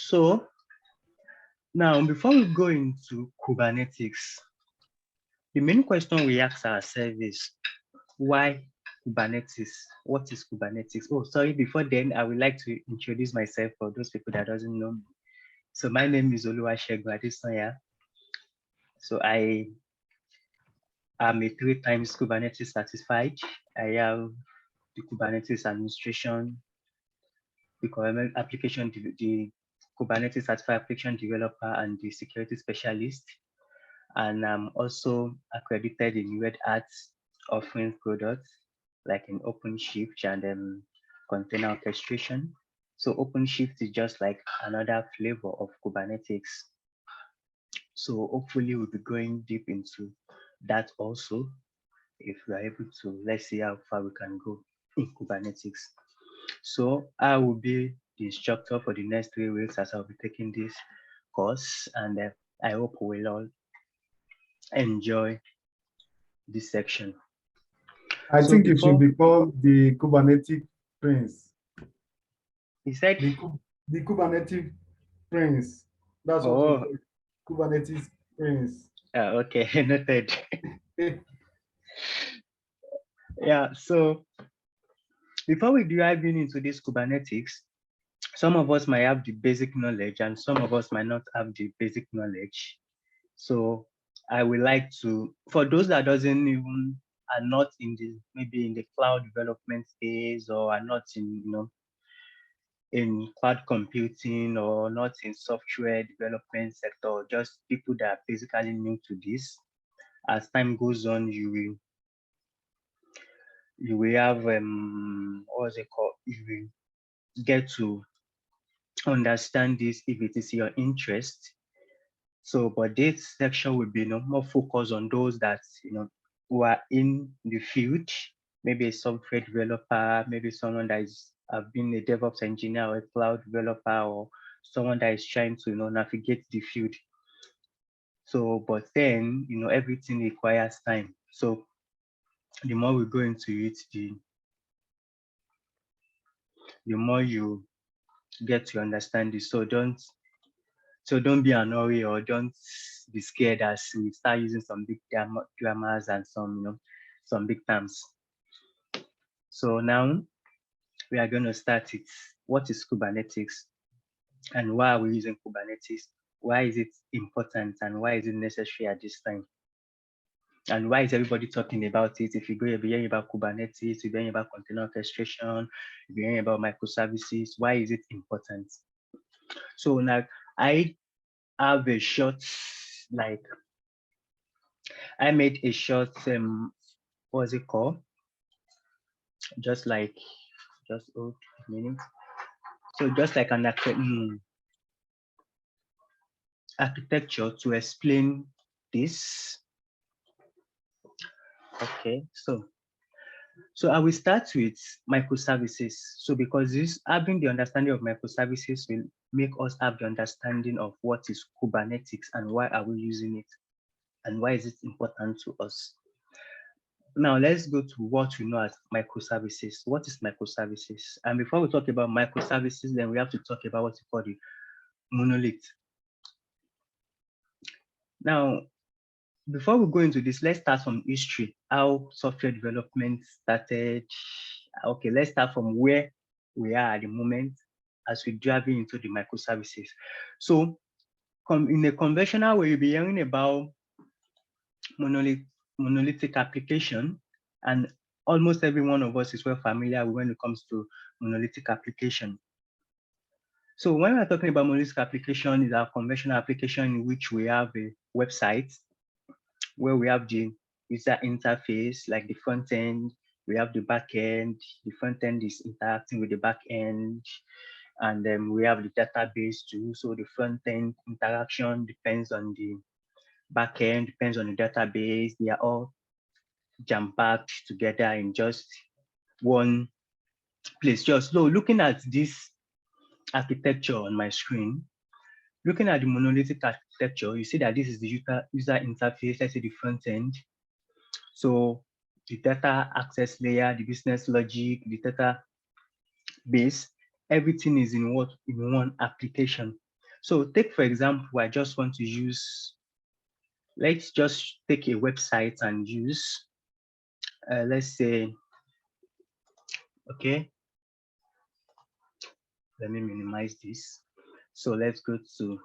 So now, before we go into Kubernetes, the main question we ask ourselves is, why Kubernetes? What is Kubernetes? Oh, sorry, before then, I would like to introduce myself for those people that doesn't know me. So my name is Oluwasegun Adesanya. So I am a 3 times Kubernetes certified. I have the Kubernetes administration, the application, the Kubernetes certified application developer, and the security specialist. And I'm also accredited in Red Hat offering products like in OpenShift and container orchestration. So OpenShift is just like another flavor of Kubernetes. So hopefully we'll be going deep into that also. If we are able to, let's see how far we can go in Kubernetes. So I will be the instructor for the next 3 weeks as I'll be taking this course, and I hope we will all enjoy this section. I think you should become the Kubernetes prince. He said the Kubernetes prince. That's what we call Kubernetes prince. Okay, noted. Yeah, so before we dive into this Kubernetes, some of us might have the basic knowledge and some of us might not have the basic knowledge. So I would like to, for those that doesn't even are not in the maybe in the cloud development phase or are not in in cloud computing or not in software development sector, just people that are basically new to this. As time goes on, you will have what's it called? You will get to understand this if it is your interest. So, but this section will be more focused on those that who are in the field, maybe a software developer, maybe someone that is have been a DevOps engineer or a cloud developer, or someone that is trying to navigate the field. So, but then everything requires time. So, the more we go into it, the more you get to understand it. So don't be an hurry or don't be scared as we start using some big grammars and some big terms. So now we are going to start it. What is Kubernetes and why are we using Kubernetes? Why is it important and why is it necessary at this time? And why is everybody talking about it? If you go, you'll be hearing about Kubernetes, you'll be hearing about container orchestration, you'll be hearing about microservices. Why is it important? So now I have a short, I made a short, what's it called? Just a minute. So just like an architecture to explain this. Okay, so I will start with microservices. So because having the understanding of microservices will make us have the understanding of what is Kubernetes and why are we using it and why is it important to us. Now let's go to what we know as microservices. What is microservices? And before we talk about microservices, then we have to talk about what we call the monolith. Now, before we go into this, let's start from history, how software development started. Okay, let's start from where we are at the moment as we dive into the microservices. So in a conventional way, you'll be hearing about monolithic application, and almost every one of us is well familiar when it comes to monolithic application. So when we're talking about monolithic application, is our conventional application in which we have a website where we have the user interface, like the front end, we have the back end. The front end is interacting with the back end, and then we have the database too. So the front end interaction depends on the back end, depends on the database. They are all jam-packed together in just one place. Just so looking at this architecture on my screen, looking at the monolithic architecture, you see that this is the user interface, let's say the front end. So the data access layer, the business logic, the database, everything is in one application. So take, for example, I just want to use, let's just take a website and use, let's say, okay, let me minimize this. So let's go to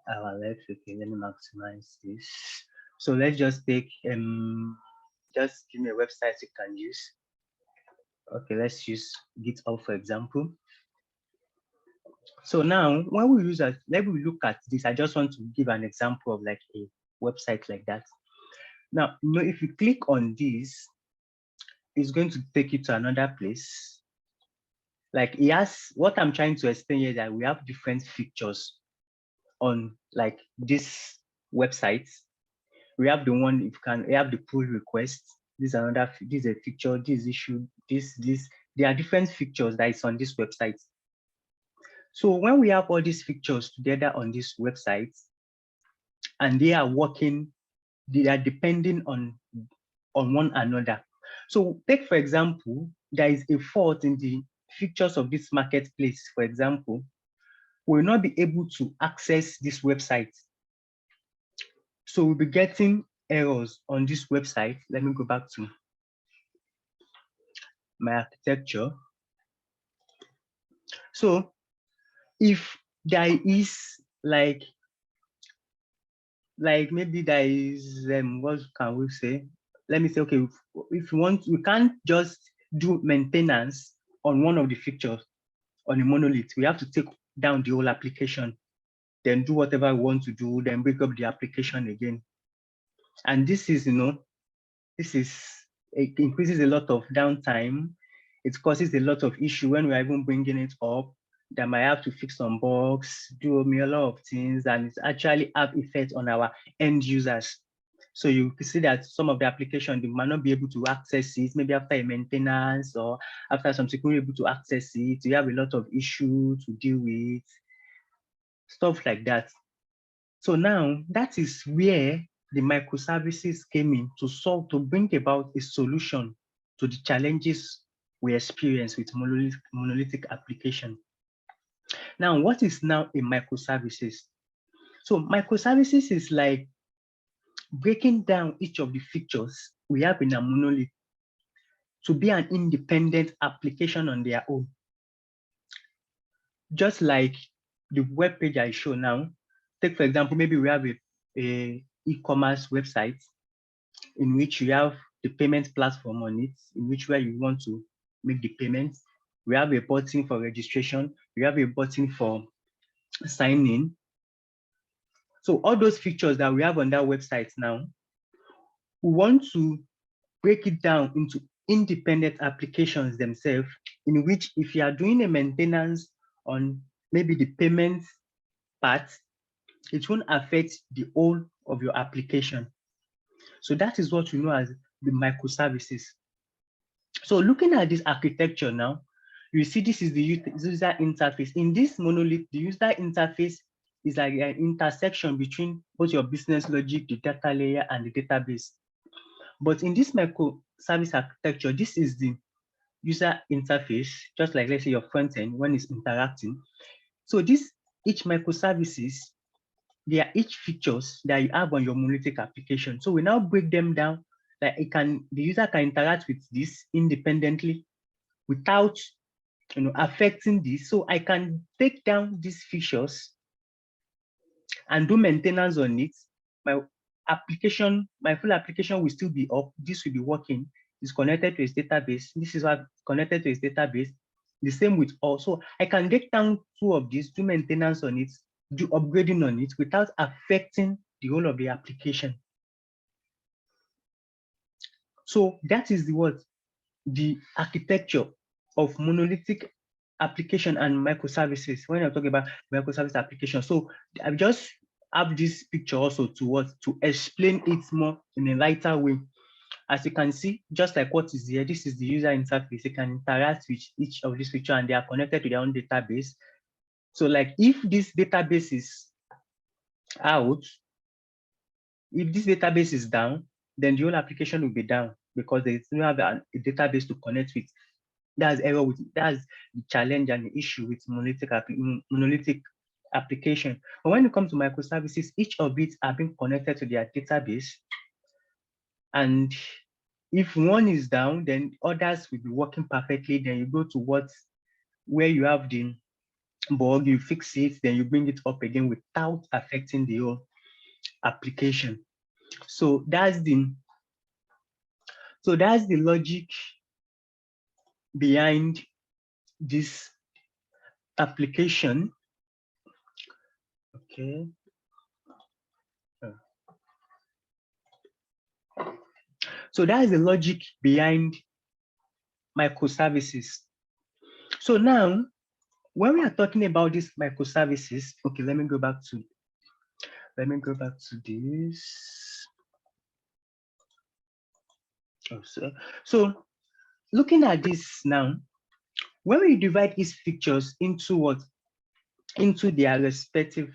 our left. Okay, let me maximize this. So let's just take, just give me a website you can use. Okay, let's use GitHub, for example. So now when we use that, let me look at this. I just want to give an example of like a website like that. Now, if you click on this, it's going to take you to another place. Like what I'm trying to explain here is that we have different features on like this website. We have the one, if you can, we have the pull request. This is another, this is a feature, this issue, this. There are different features that is on this website. So when we have all these features together on this website, and they are working, they are depending on one another. So take, for example, there is a fault in the features of this marketplace. For example, we will not be able to access this website. So we'll be getting errors on this website. Let me go back to my architecture. So if there is like maybe there is, what can we say? Let me say, okay, if you want, we can't just do maintenance on one of the features on a monolith. We have to take down the whole application, then do whatever we want to do, then break up the application again. And this is, it increases a lot of downtime. It causes a lot of issue when we're even bringing it up. That might have to fix some bugs, do a lot of things, and it's actually have effect on our end users. So you can see that some of the application, they might not be able to access it, maybe after a maintenance or after some security able to access it. You have a lot of issue to deal with, stuff like that. So now that is where the microservices came in to bring about a solution to the challenges we experience with monolithic application. Now, what is now a microservices? So microservices is like breaking down each of the features we have in a monolith to be an independent application on their own. Just like the web page I show now, take for example, maybe we have a e-commerce website in which you have the payment platform on it, in which where you want to make the payments. We have a button for registration. We have a button for sign in. So all those features that we have on that website now, we want to break it down into independent applications themselves, in which if you are doing a maintenance on maybe the payment part, it won't affect the whole of your application. So that is what we know as the microservices. So looking at this architecture now, you see this is the user interface. In this monolith, the user interface is like an intersection between both your business logic, the data layer, and the database. But in this microservice architecture, this is the user interface, just like let's say your front end when it's interacting. So each microservices, they are each features that you have on your monolithic application. So we now break them down, like the user can interact with this independently without affecting this. So I can take down these features and do maintenance on it. My full application will still be up. This will be working. It's connected to its database. This is what connected to its database. The same with all. So I can get down two of these, do maintenance on it, do upgrading on it without affecting the whole of the application. So that is the architecture of monolithic application and microservices when I'm talking about microservice application. So I just have this picture also to explain it more in a lighter way. As you can see, just like what is here, this is the user interface. You can interact with each of these features and they are connected to their own database. So like if this database is out, if this database is down, then the whole application will be down because they don't have a database to connect with. That's the challenge and the issue with monolithic application. But when it comes to microservices, each of it are being connected to their database. And if one is down, then others will be working perfectly. Then you go to where you have the bug, you fix it, then you bring it up again without affecting the whole application. So that's the logic behind this application. Okay. So that is the logic behind microservices. So now, when we are talking about these microservices, okay, let me go back to this. So looking at this now, when we divide these features into what? Into their respective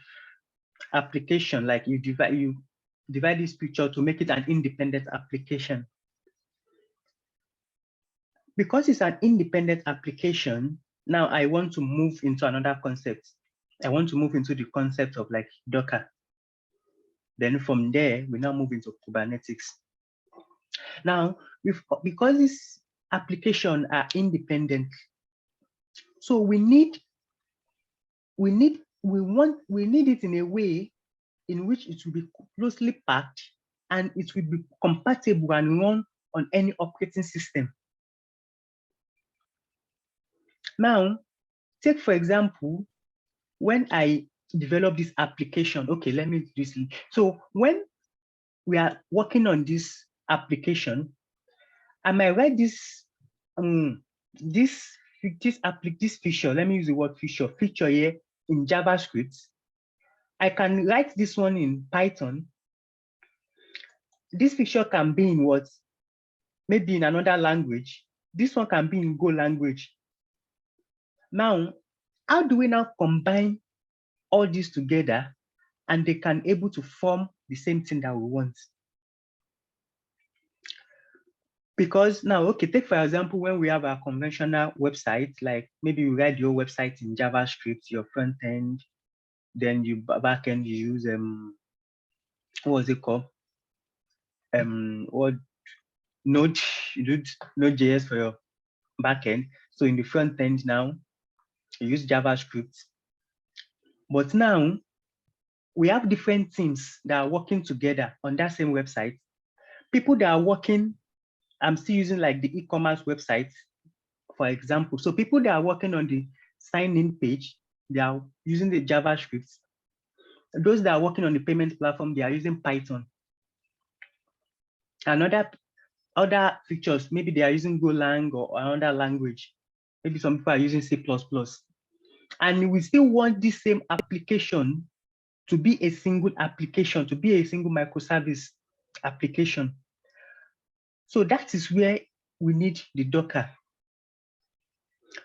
application, like you divide this picture to make it an independent application. Because it's an independent application, now I want to move into another concept. I want to move into the concept of like Docker. Then from there, we now move into Kubernetes. Now, because these applications are independent, so we need it in a way in which it will be closely packed and it will be compatible and run on any operating system. Now, take for example, when I develop this application, okay, let me do this. So when we are working on this application, I might write this feature, let me use the word feature here in JavaScript. I can write this one in Python. This feature can be in what? Maybe in another language. This one can be in Go language. Now, how do we now combine all this together and they can able to form the same thing that we want? Because now, okay, take for example, when we have a conventional website, like maybe you write your website in JavaScript, your front end, then you back end, you use what was it called? What Node, you do Node.js for your backend. So in the front end now, you use JavaScript. But now we have different teams that are working together on that same website. People that are working, I'm still using like the e-commerce website, for example. So people that are working on the sign-in page, they are using the JavaScript. Those that are working on the payment platform, they are using Python. And other features, maybe they are using Golang or another language. Maybe some people are using C++. And we still want this same application to be a single application, to be a single microservice application. So that is where we need the Docker.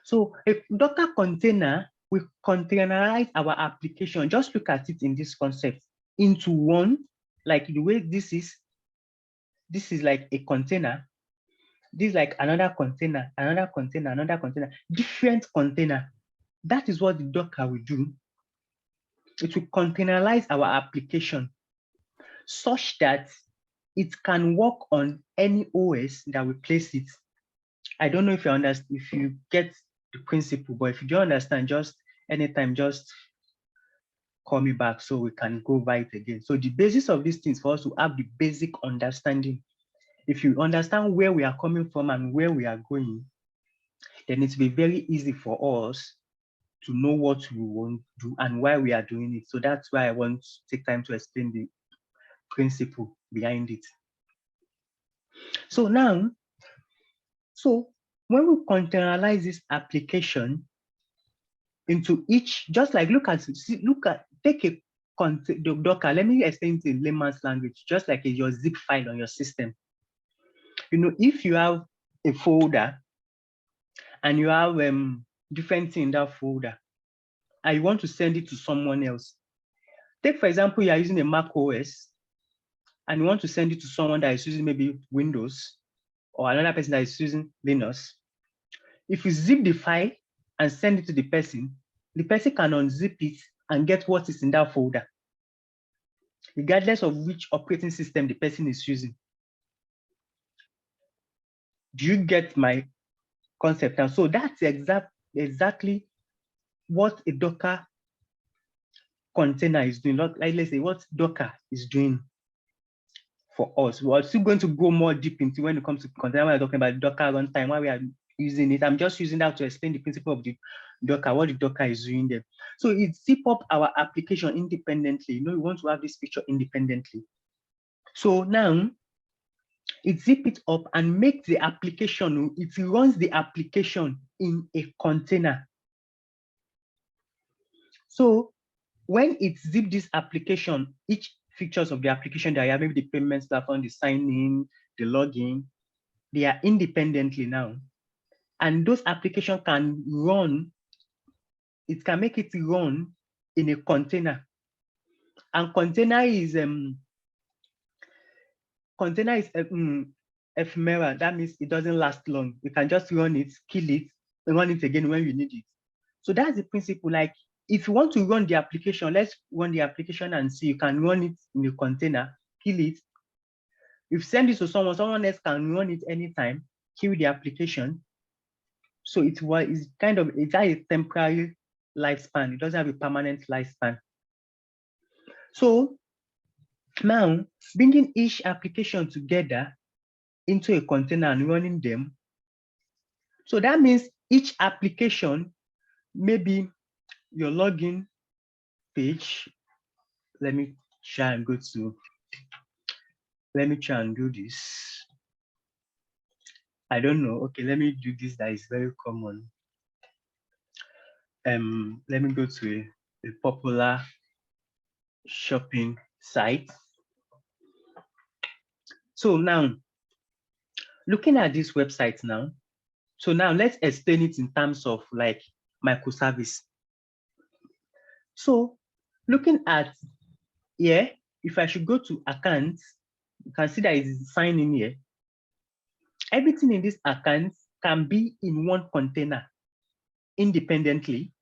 So a Docker container will containerize our application. Just look at it in this concept into one, like the way this is like a container. This is like another container, another container, another container, different container. That is what the Docker will do. It will containerize our application such that it can work on any OS that we place it. I don't know if you understand, if you get the principle, but if you don't understand, just anytime, just call me back so we can go over it again. So the basis of these things for us to have the basic understanding. If you understand where we are coming from and where we are going, then it will be very easy for us to know what we want to do and why we are doing it. So that's why I want to take time to explain the principle behind it. So now, when we containerize this application into each, just like take a Docker, let me explain it in layman's language, just like your zip file on your system. If you have a folder and you have different things in that folder, and you want to send it to someone else. Take, for example, you are using a Mac OS and you want to send it to someone that is using maybe Windows or another person that is using Linux. If you zip the file and send it to the person can unzip it and get what is in that folder, regardless of which operating system the person is using. Do you get my concept now? So that's exactly what a Docker container is doing. Like, let's say what Docker is doing for us. We're still going to go more deep into when it comes to container. When we're talking about Docker runtime, why we are using it. I'm just using that to explain the principle of the Docker, what the Docker is doing there. So it zip up our application independently. You know, we want to have this picture independently. So now it zip it up and make the application, it runs the application in a container. So when it zip this application, each features of the application that you have, maybe the payments platform, the sign-in, the login, they are independently now. And those applications can run, it can make it run in a container. And container is ephemeral. That means it doesn't last long. You can just run it, kill it, and run it again when you need it. So that's the principle. Like if you want to run the application, let's run the application and see. You can run it in a container, kill it. If you send it to someone else can run it anytime, kill the application. So it's kind of, it has a temporary lifespan. It doesn't have a permanent lifespan. So now bringing each application together into a container and running them. So that means each application, maybe your login page. Let me try and do this. I don't know. Okay, let me do this. That is very common. Let me go to a popular shopping site. So now, looking at this website now, so now let's explain it in terms of like microservice. So looking at here, if I should go to accounts, you can see that it's sign in here. Everything in this account can be in one container independently.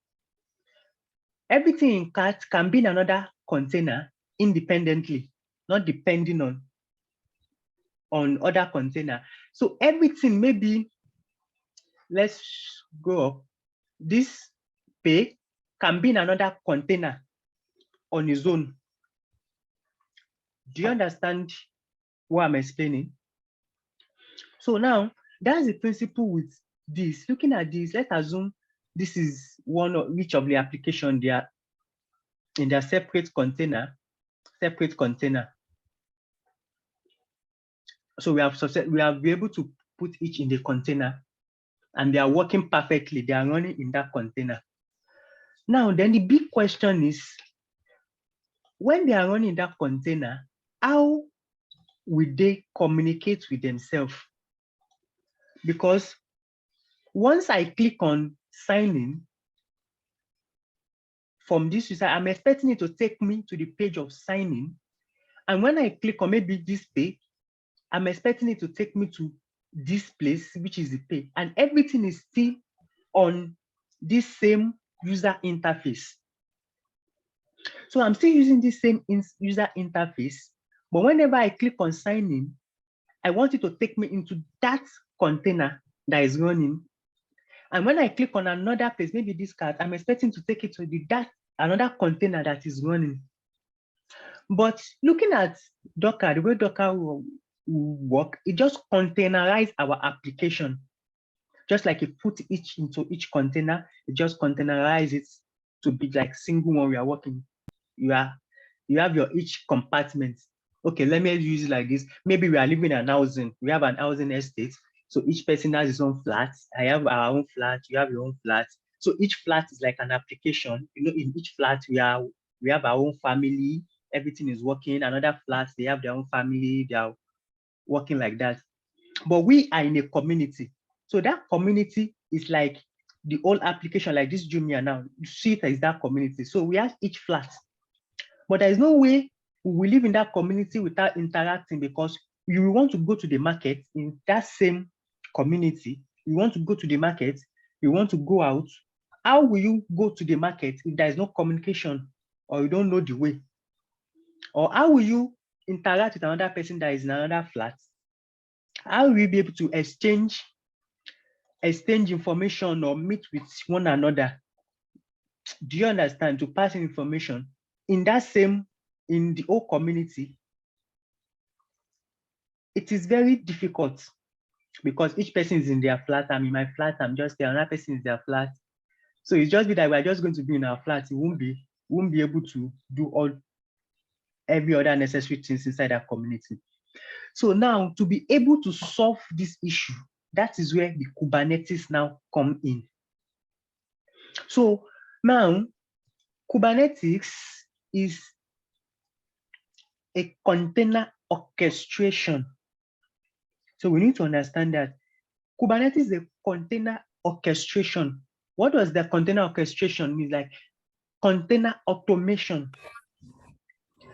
Everything in cart can be in another container independently, not depending on other container. So everything, maybe let's go up. This pay can be in another container on its own. Do you understand what I'm explaining? So now that's the principle with this. Looking at this, let's assume this is one of each of the application they are in their separate container. So we have been able to put each in the container and they are working perfectly. They are running in that container. Now, then the big question is, when they are running that container, how will they communicate with themselves? Because once I click on sign in from this user, I'm expecting it to take me to the page of signing. And when I click on maybe this page, I'm expecting it to take me to this place, which is the page. And everything is still on this same user interface. So I'm still using this same user interface, but whenever I click on sign in, I want it to take me into that container that is running. And when I click on another place, maybe this card, I'm expecting to take it to another container that is running. But looking at Docker, the way Docker will work, it just containerize our application. Just like you put each into each container, it just containerize it to be like single one we are working. You have your each compartment. Okay, let me use it like this. Maybe we are living in an housing. We have an housing estate. So each person has his own flat. I have our own flat. You have your own flat. So each flat is like an application. You know, in each flat we have our own family. Everything is working. Another flat, they have their own family. They are working like that. But we are in a community. So that community is like the whole application, like this Jumia now. You see it as that community. So we have each flat. But there is no way we will live in that community without interacting, because you want to go to the market in that same community. You want to go to the market, you want to go out. How will you go to the market if there is no communication? or you don't know the way? Or how will you interact with another person that is in another flat? How will you be able to exchange information or meet with one another? Do you understand? To pass information in the whole community, it is very difficult because each person is in their flat. I'm in my flat, I'm just there, another person is their flat. So it's just be that we're just going to be in our flat. We won't be able to do every other necessary things inside our community. So now, to be able to solve this issue, that is where the Kubernetes now come in. So now, Kubernetes is a container orchestration. So we need to understand that Kubernetes is a container orchestration. What does the container orchestration mean? Like container automation.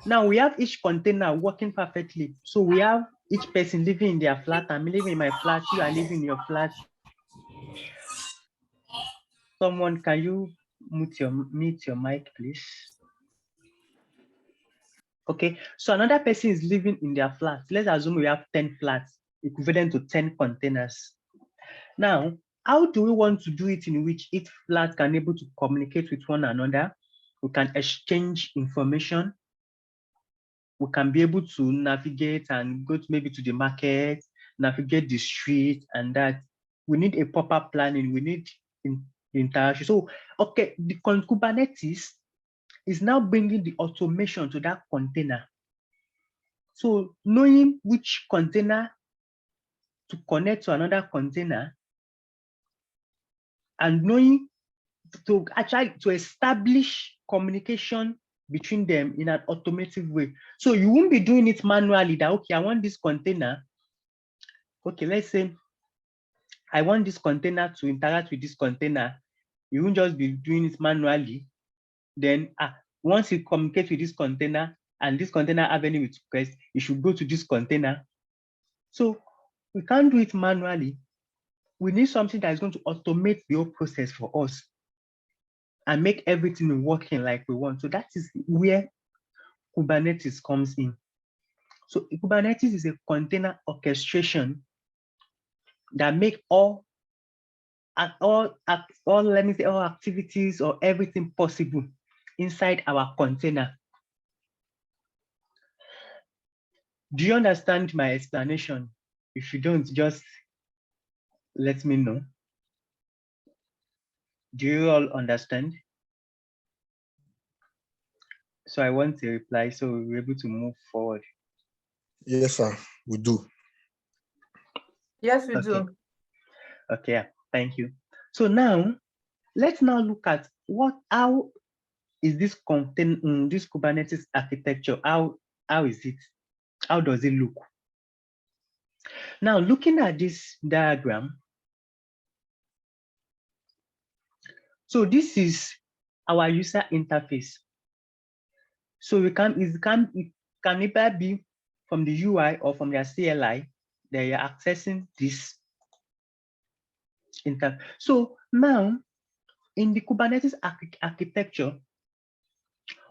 Now we have each container working perfectly. So we have each person living in their flat. I'm living in my flat. You are living in your flat. Someone, can you mute your mic, please? Okay. So another person is living in their flat. Let's assume we have 10 flats, equivalent to 10 containers. Now, how do we want to do it in which each flat can able to communicate with one another? We can exchange information. We can be able to navigate and go maybe to the market, navigate the street, and that. We need a proper planning. We need interaction. So, okay, the Kubernetes is now bringing the automation to that container. So, knowing which container to connect to another container and knowing to establish communication between them in an automated way. So you won't be doing it manually that, okay, I want this container. Okay, let's say I want this container to interact with this container. You won't just be doing it manually. Then once you communicate with this container and this container have any request, you should go to this container. So we can't do it manually. We need something that is going to automate the whole process for us and make everything working like we want. So that is where Kubernetes comes in. So Kubernetes is a container orchestration that make all activities or everything possible inside our container. Do you understand my explanation? If you don't, just let me know. Do you all understand? So I want a reply so we're able to move forward. Yes, sir, we do. Yes, we Okay. do. Okay, thank you. So now, let's now look at how is this this Kubernetes architecture? How is it? How does it look? Now, looking at this diagram, so this is our user interface. So it can either be from the UI or from their CLI that you're accessing this interface. So now, in the Kubernetes architecture,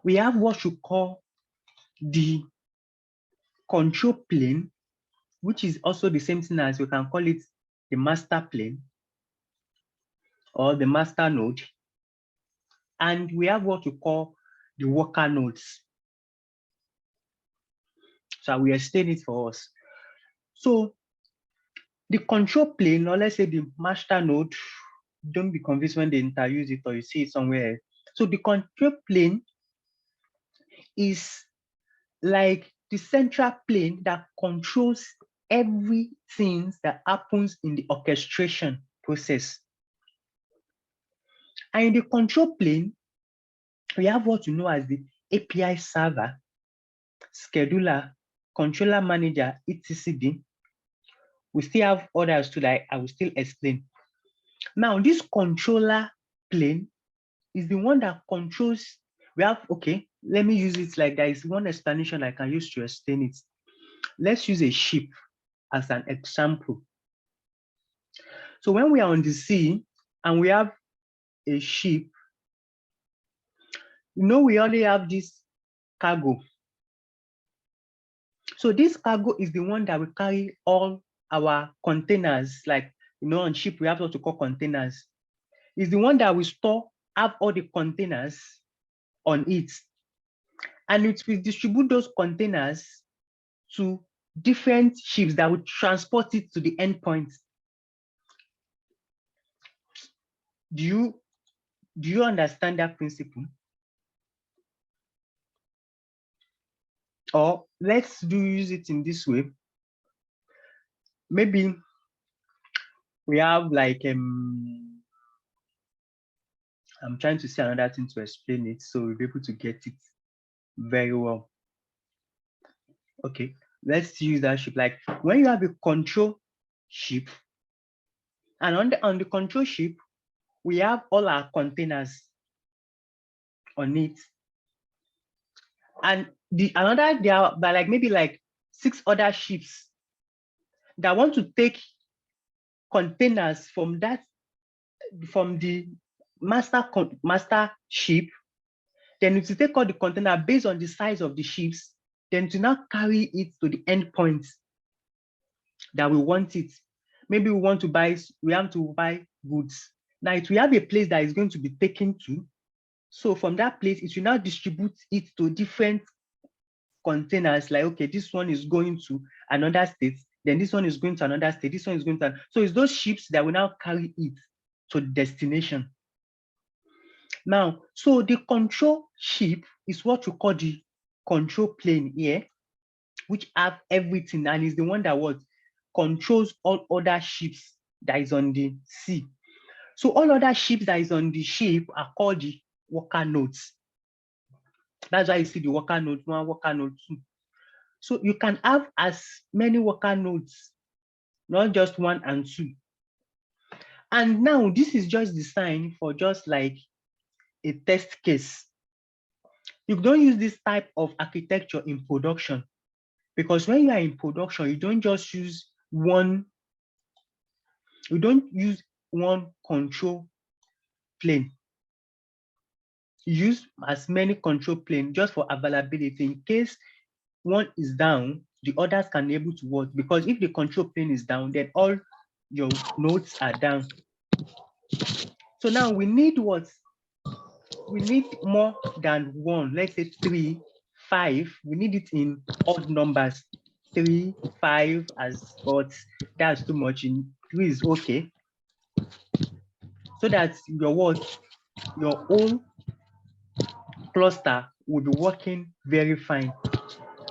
we have what you call the control plane, which is also the same thing as we can call it the master plane or the master node. And we have what you call the worker nodes. So I will explain it for us. So the control plane, or let's say the master node, don't be confused when they interuse it or you see it somewhere else. So the control plane is like the central plane that controls everything that happens in the orchestration process. And in the control plane, we have what you know as the API server, scheduler, controller manager, etc. We still have others too that I will still explain. Now, this controller plane is the one that controls. We have, okay, let me use it like there is one explanation I can use to explain it. Let's use a ship as an example. So when we are on the sea and we have a ship, we only have this cargo. So this cargo is the one that will carry all our containers, like, on ship, we have what to call containers. It's the one that will have all the containers on it. And it will distribute those containers to different ships that will transport it to the endpoint. Do you understand that principle? Or let's use it in this way. Maybe we have like I'm trying to see another thing to explain it so we'll be able to get it very well. Okay, let's use that ship. Like when you have a control ship, and on the control ship, we have all our containers on it. And there are like maybe like 6 other ships that want to take containers from the master ship, then it will take all the container based on the size of the ships, then to now carry it to the endpoint that we want it. Maybe we have to buy goods. Now it will have a place that is going to be taken to. So from that place, it will now distribute it to different containers. Like, okay, this one is going to another state, then this one is going to another state, this one is going to. So it's those ships that will now carry it to the destination. Now, so the control ship is what we call the control plane here, which have everything, and is the one that controls all other ships that is on the sea. So all other ships that is on the ship are called the worker nodes. That's why you see the worker node 1, worker node 2. So you can have as many worker nodes, not just 1 and 2. And now this is just designed for just like a test case. You don't use this type of architecture in production, because when you are in production, you don't use one control plane. You use as many control planes just for availability. In case one is down, the others can be able to work, because if the control plane is down, then all your nodes are down. So now we need what? We need more than 1. Let's say 3, 5. We need it in odd numbers. 3, 5, but that's too much. In 3 is okay. So that your whole cluster will be working very fine.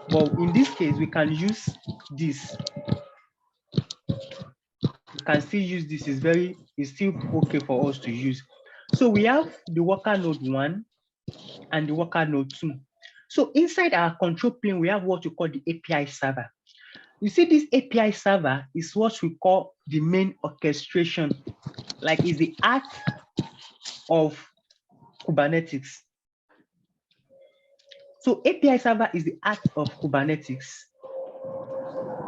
But in this case, we can use this. We can still use this. It's still okay for us to use. So we have the worker node 1 and the worker node 2. So inside our control plane, we have what we call the API server. You see, this API server is what we call the main orchestration, like is the heart of Kubernetes. So API server is the heart of Kubernetes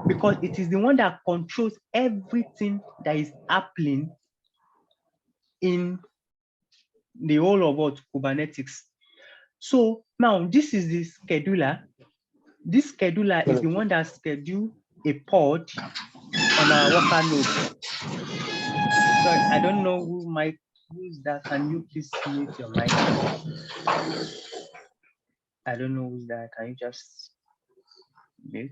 because it is the one that controls everything that is happening in the whole of what Kubernetes. So now this is the scheduler. This scheduler is the one that schedules a pod on our worker node. Sorry, I don't know who's that. Can you please mute your mic? I don't know who's that. Can you just mute?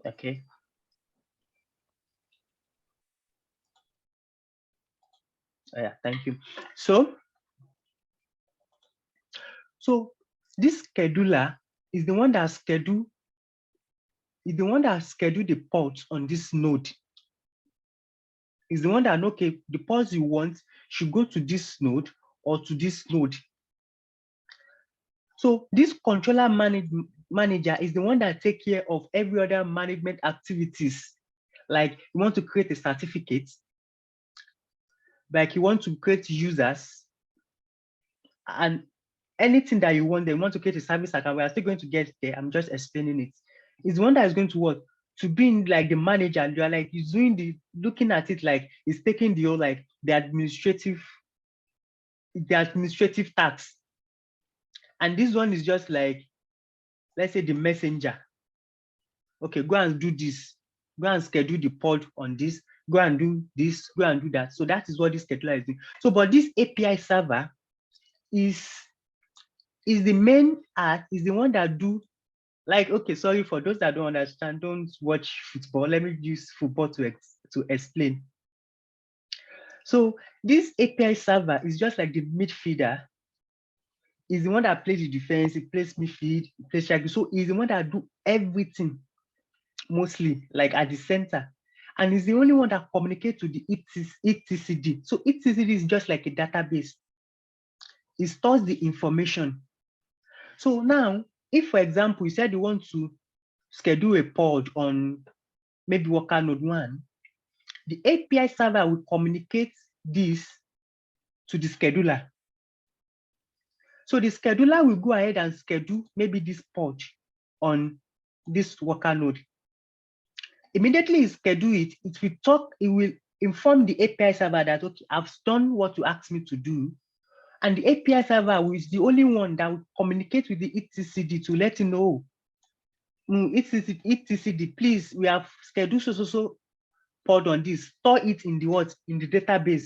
Okay. Oh, yeah, thank you. So this scheduler is the one that schedule the pods on this node. Is the one that, okay, the pods you want should go to this node or to this node. So this controller manager is the one that takes care of every other management activities. Like you want to create a certificate, like you want to create users, and anything that you want, they want to create a service account. We are still going to get there. I'm just explaining it. It's the one that is going to work to be like the manager. You are like, he's doing looking at it like he's taking the administrative tasks. And this one is just like, let's say the messenger. Okay, go and do this. Go and schedule the pod on this. Go and do this. Go and do that. So that is what this scheduler is doing. So, but this API server is the main is the one that do, like, okay, sorry for those that don't understand, don't watch football. Let me use football to explain. So this API server is just like the midfielder. Is the one that plays the defense, it plays midfield, it plays striker. So he's the one that do everything, mostly like at the center. And he's the only one that communicates to the etcd. So etcd is just like a database. It stores the information. So now, if for example, you said you want to schedule a pod on maybe worker node 1, the API server will communicate this to the scheduler. So the scheduler will go ahead and schedule maybe this pod on this worker node. Immediately you schedule it, it will inform the API server that, okay, I've done what you asked me to do. And the API server is the only one that will communicate with the etcd to let you know, etcd, please, we have scheduled so pod on this, store it in the what? In the database.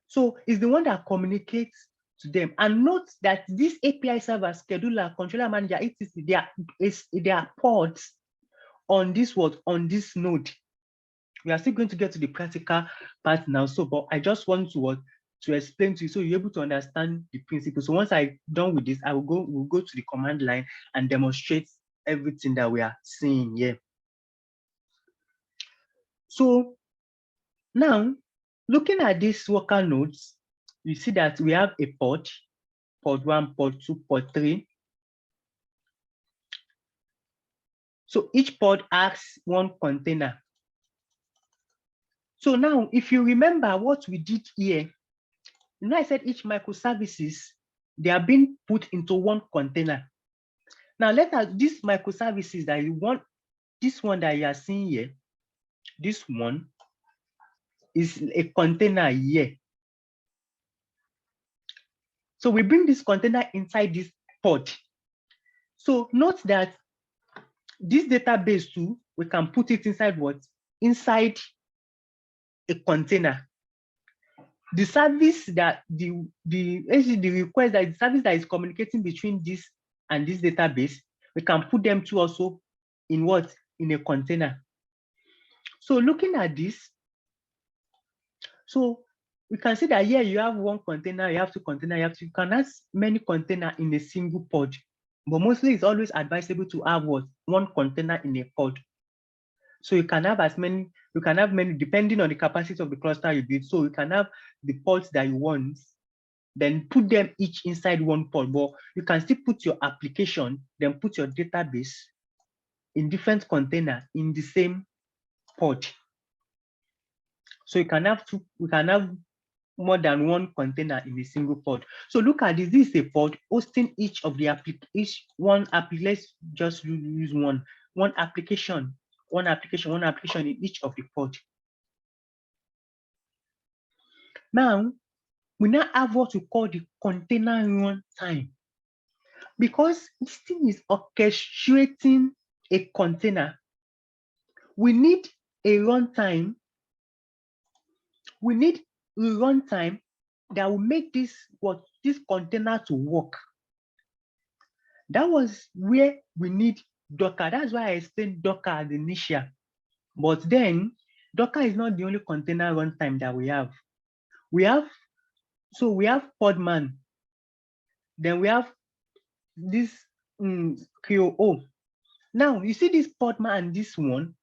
So it's the one that communicates to them. And note that this API server, scheduler, controller manager, etc., they are pods on this on this node. We are still going to get to the practical part now. So, but I just want to explain to you so you're able to understand the principle. So once I'm done with this, we'll go to the command line and demonstrate everything that we are seeing here. So now, looking at these worker nodes, you see that we have a pod 1, pod 2, pod 3. So each pod has one container. So now, if you remember what we did here, you know I said each microservices, they are being put into one container. Now these microservices that you want, this one that you are seeing here, this one is a container here. So we bring this container inside this pod. So note that this database too, we can put it inside what? Inside a container. The service that the request that the service that is communicating between this and this database, we can put them to also in what? In a container. So looking at this, so we can see that here you have one container, you have two containers, you can have many containers in a single pod. But mostly it's always advisable to have what? One container in a pod. So you can have many, depending on the capacity of the cluster you build. So you can have the pods that you want, then put them each inside one pod. But you can still put your application, then put your database in different container in the same pod. So you can have more than one container in a single pod. So look at this. This is a pod hosting each of the let's just use one application in each of the pod. Now, we now have what we call the container runtime. Because this thing is orchestrating a container, we need a runtime. We need a runtime that will make this container to work. That was where we need Docker. That's why I explained Docker as initial. But then Docker is not the only container runtime that we have. We have Podman. Then we have this QO. Now you see this Podman and this one,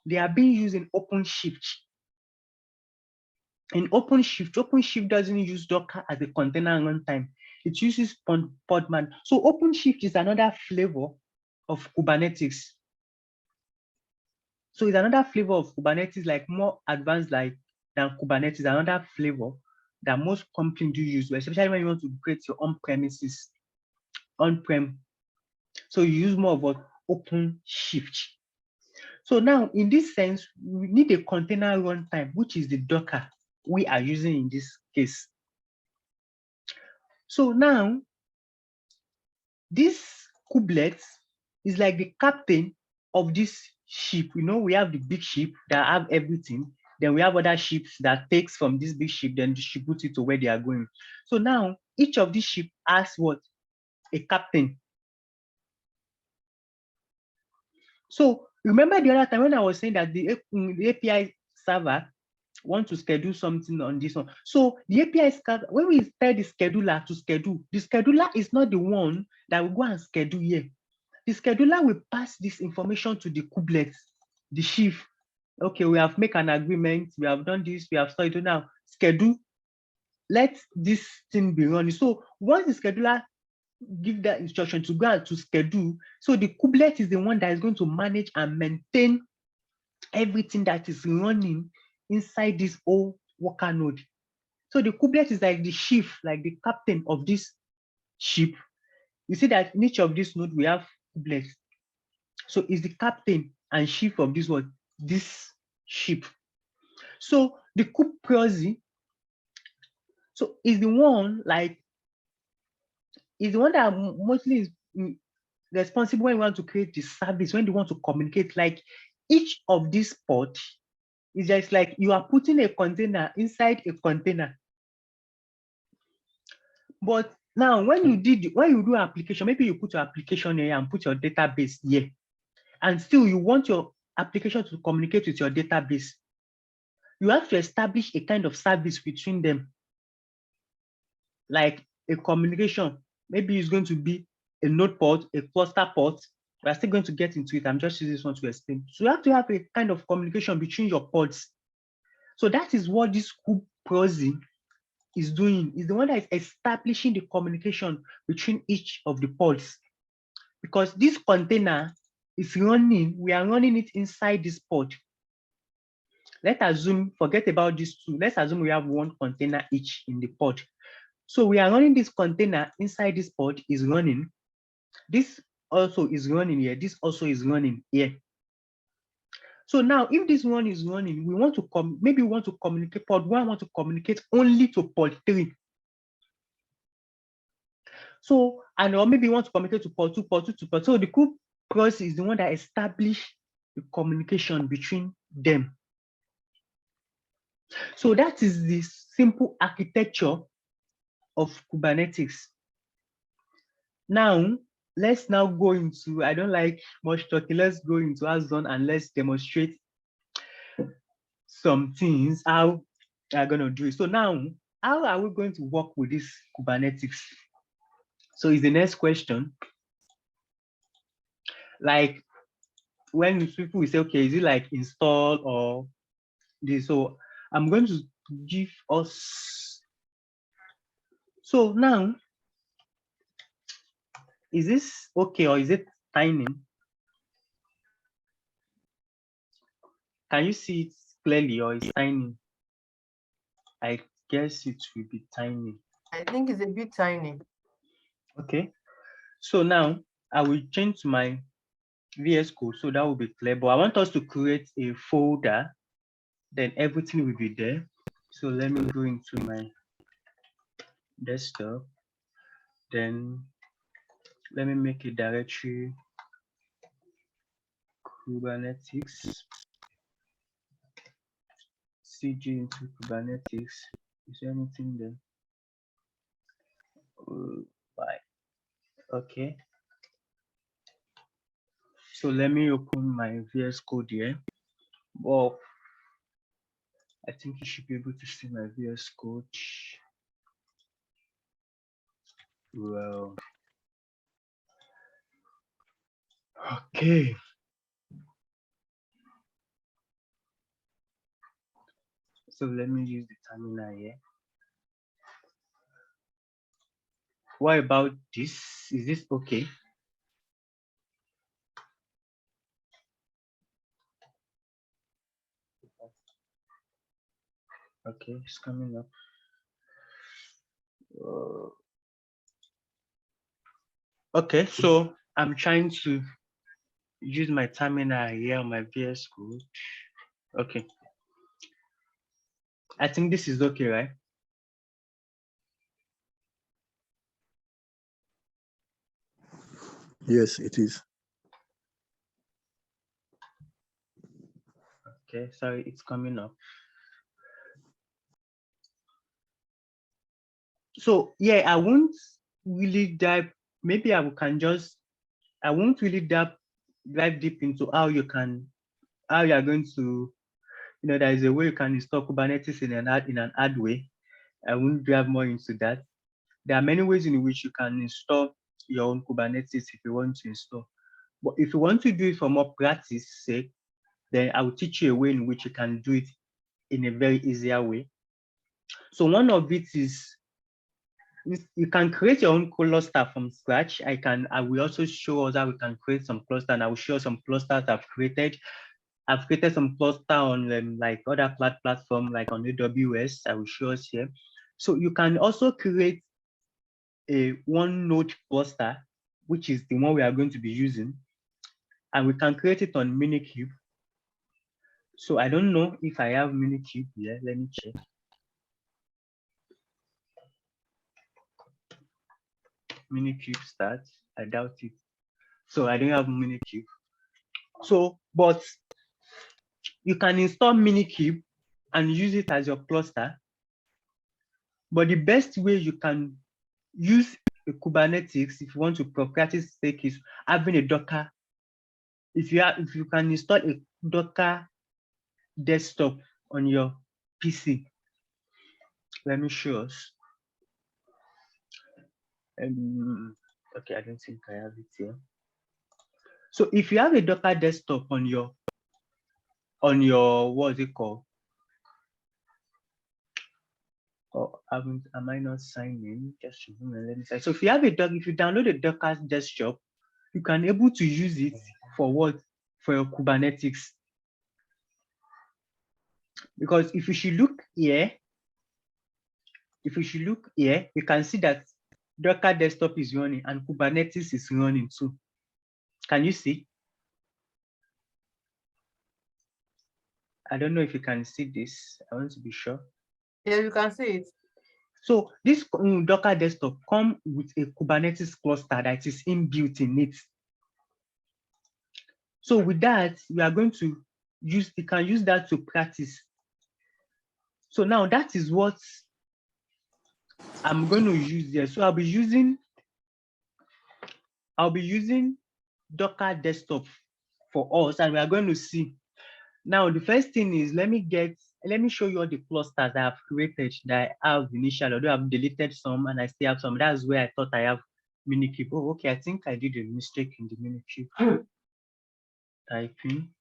they are being used in OpenShift. In OpenShift doesn't use Docker as a container runtime. It uses Podman. So OpenShift is another flavor of Kubernetes. So it's another flavor of Kubernetes, like more advanced than Kubernetes, another flavor that most companies do use, especially when you want to create your on-premises, on-prem. So you use more of an OpenShift. So now, in this sense, we need a container runtime, which is the Docker we are using in this case. So now, this kubelet is like the captain of this ship. You know, we have the big ship that have everything. Then we have other ships that takes from this big ship, then distribute it to where they are going. So now, each of these ship has what? A captain. So remember the other time when I was saying that the API server want to schedule something on this one. So the API, when we tell the scheduler to schedule, the scheduler is not the one that will go and schedule here. The scheduler will pass this information to the kubelet, the chief. Okay, we have made an agreement, we have done this, we have started now, schedule, let this thing be running. So once the scheduler give that instruction to go and to schedule, so the kubelet is the one that is going to manage and maintain everything that is running inside this whole worker node. So the kubelet is like the chief, like the captain of this ship. You see that in each of these nodes we have kubelet. So is the captain and chief of this one, this ship. So the kube proxy, so is the one that mostly is responsible when you want to create the service, when you want to communicate. Like each of these ports is just like you are putting a container inside a container. But now when you do application, maybe you put your application here and put your database here, and still you want your application to communicate with your database, you have to establish a kind of service between them, like a communication. Maybe it's going to be a node port, a cluster port. We're still going to get into it. I'm just using this one to explain. So you have to have a kind of communication between your ports. So that is what this kube proxy is doing. Is the one that is establishing the communication between each of the pods. Because this container is running, we are running it inside this pod. Let's assume, forget about these two. Let's assume we have one container each in the pod. So we are running this container inside this pod is running. This also is running here. This also is running here. So now, if this one is running, we want to maybe we want to communicate, pod one want to communicate only to pod 3. So, and or maybe you want to communicate to pod 2, pod 2 to pod. So the kube proxy is the one that establishes the communication between them. So that is the simple architecture of Kubernetes. Now, let's now go into, I don't like much talking, let's go into hands-on and let's demonstrate some things, how we're going to do it. So now, how are we going to work with this Kubernetes? So is the next question. Like when people will say, okay, is it like install or this? So I'm going to give us. So now, is this okay or is it tiny? Can you see it clearly or is tiny? I guess it will be tiny. I think it's a bit tiny. Okay. So now I will change my VS Code so that will be clear. But I want us to create a folder, then everything will be there. So let me go into my desktop. Then let me make a directory Kubernetes CG into Kubernetes. Is there anything there? Right. Okay. So let me open my VS Code here. Well, I think you should be able to see my VS Code. Well, okay. So let me use the terminal here. What about this? Is this okay? Okay, it's coming up. Okay, so I'm trying to use my terminal here on my VS Code. Okay. I think this is okay, right? Yes, it is. Okay, sorry, it's coming up. So yeah, I won't really dive. Maybe I can just. I won't really dive deep into how you are going to. There is a way you can install Kubernetes in an ad way. I won't dive more into that. There are many ways in which you can install your own Kubernetes if you want to install. But if you want to do it for more practice sake, then I will teach you a way in which you can do it in a very easier way. So one of it is you can create your own cluster from scratch. I will also show us how we can create some cluster, and I will show some clusters I've created. I've created some cluster on like other platform like on AWS. I will show us here. So you can also create a one node cluster, which is the one we are going to be using, and we can create it on Minikube. So I don't know if I have Minikube here. Let me check. Minikube start. I doubt it. So I don't have Minikube. So, but you can install Minikube and use it as your cluster. But the best way you can use a Kubernetes if you want to practice sake is having a Docker. If you can install a Docker desktop on your PC. Let me show us. Okay, I don't think I have it here. So if you have a Docker desktop on your what's it called? Or am I not signed in? Just let me say. So if you download a Docker desktop, you can able to use it for what? For your Kubernetes. Because if you should look here, you can see that Docker desktop is running and Kubernetes is running too. Can you see? I don't know if you can see this. I want to be sure. Yeah, you can see it. So this Docker desktop comes with a Kubernetes cluster that is inbuilt in it. So with that, we are going to you can use that to practice. So now that is what I'm going to use here. So I'll be using Docker desktop for us, and we are going to see. Now, the first thing is let me show you all the clusters I have created that I have initially, although I've deleted some and I still have some. That's where I thought I have Minikube. Oh, okay. I think I did a mistake in the Minikube. Typing.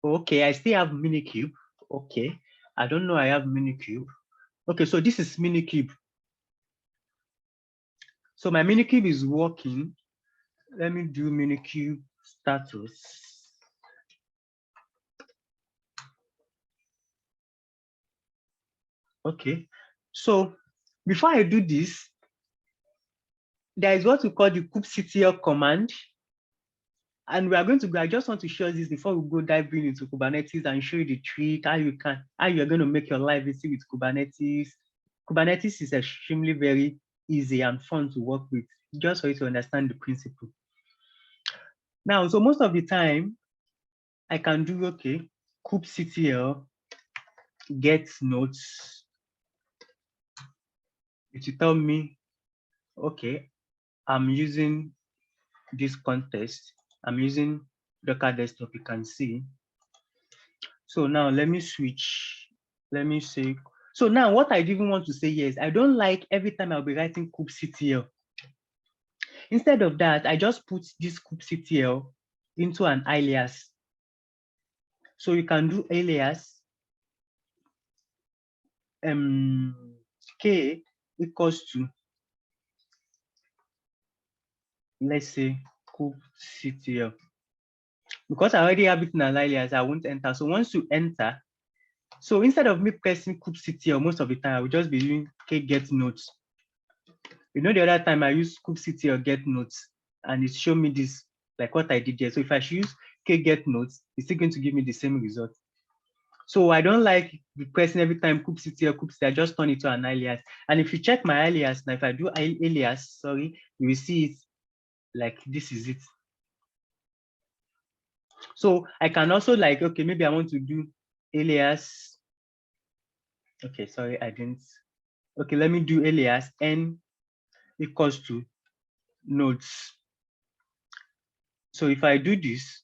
Okay, I still have Minikube. Okay. I don't know I have Minikube. Okay, so this is Minikube. So my Minikube is working. Let me do Minikube status. Okay, so before I do this, there is what we call the kubectl command. And we are going to go, I just want to show this before we go diving into Kubernetes and show you the trick, how you are going to make your life easy with Kubernetes. Kubernetes is extremely very easy and fun to work with, just for you to understand the principle. Now, so most of the time, I can do, okay, kubectl get nodes. It will tell me, okay, I'm using this context. I'm using Docker desktop, you can see. So now let me switch. Let me say, so now what I even want to say here is I don't like every time I'll be writing kubectl. Instead of that, I just put this kubectl into an alias. So you can do alias k equals to, let's say, kubectl. Because I already have it in an alias, I won't enter. So once you enter, so instead of me pressing kubectl most of the time, I will just be using get nodes. You know, the other time I use kubectl get nodes and it showed me this, like what I did here. So if I should use get nodes, it's still going to give me the same result. So I don't like requesting every time kubectl, kubectl. I just turn it to an alias. And if you check my alias, now if I do alias, sorry, you will see it like this is it. So I can also like, okay, maybe I want to do alias. Okay, sorry, I didn't. Okay, let me do alias n equals to nodes. So if I do this,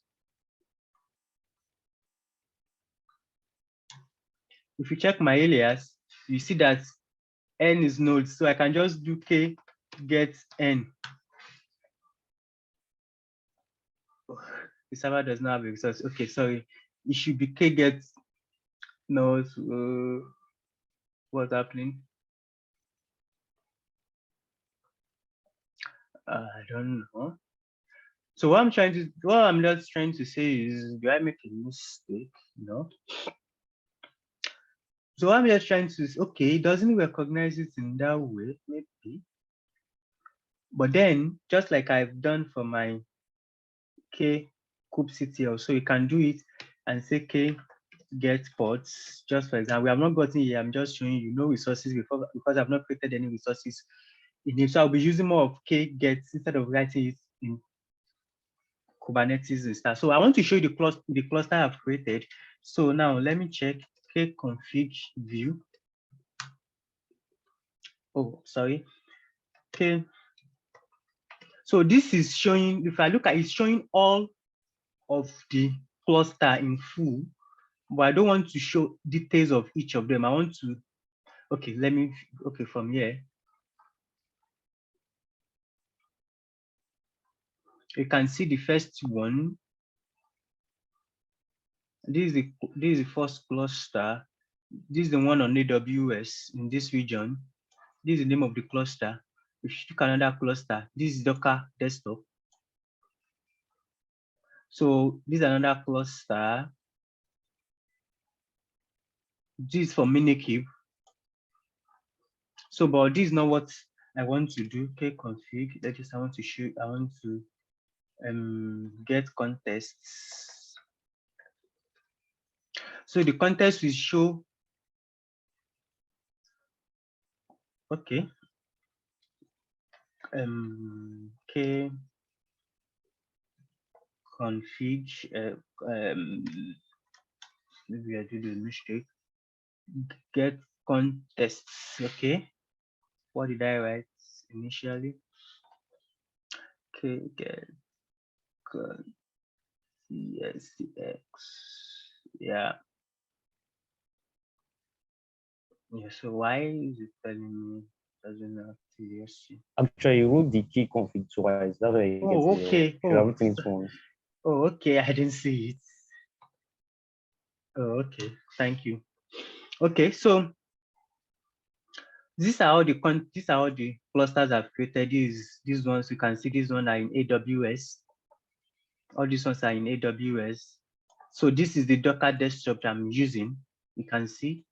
if you check my alias, you see that n is nodes. So I can just do k get n. The server does not have a resource. Okay, sorry. It should be k get nodes. What's happening? I don't know. So what I'm just trying to say is, do I make a mistake? No. So what I'm just trying to say, okay, it doesn't recognize it in that way, maybe. But then, just like I've done for my k kubectl, so you can do it and say k get ports. Just for example, we have not gotten here. I'm just showing you no resources before because I've not created any resources in it. So I'll be using more of k get instead of writing it in Kubernetes and stuff. So I want to show you the cluster I've created. So now let me check kconfig view. Oh, sorry. Okay. So this is showing, if I look at it, it's showing all of the cluster in full, but I don't want to show details of each of them. I want to, okay, from here. You can see the first one. This is the first cluster. This is the one on AWS in this region. This is the name of the cluster. If you look at another cluster, this is Docker desktop. So this is another cluster. This is for Minikube. So, but this is not what I want to do. Kconfig. That is, I want to get contests. So the context will show. Okay. Kconfig. Maybe I did a mistake. Get contests. Okay. What did I write initially? Okay, get CSX. Yeah. Yeah. So why is it telling me doesn't have TSC? Actually, you wrote the key config twice. That's why you get okay. you have written it once. Oh, okay. I didn't see it. Oh, okay. Thank you. Okay, so these are all the clusters I've created. These ones you can see. These ones are in AWS. All these ones are in AWS. So this is the Docker desktop that I'm using. You can see,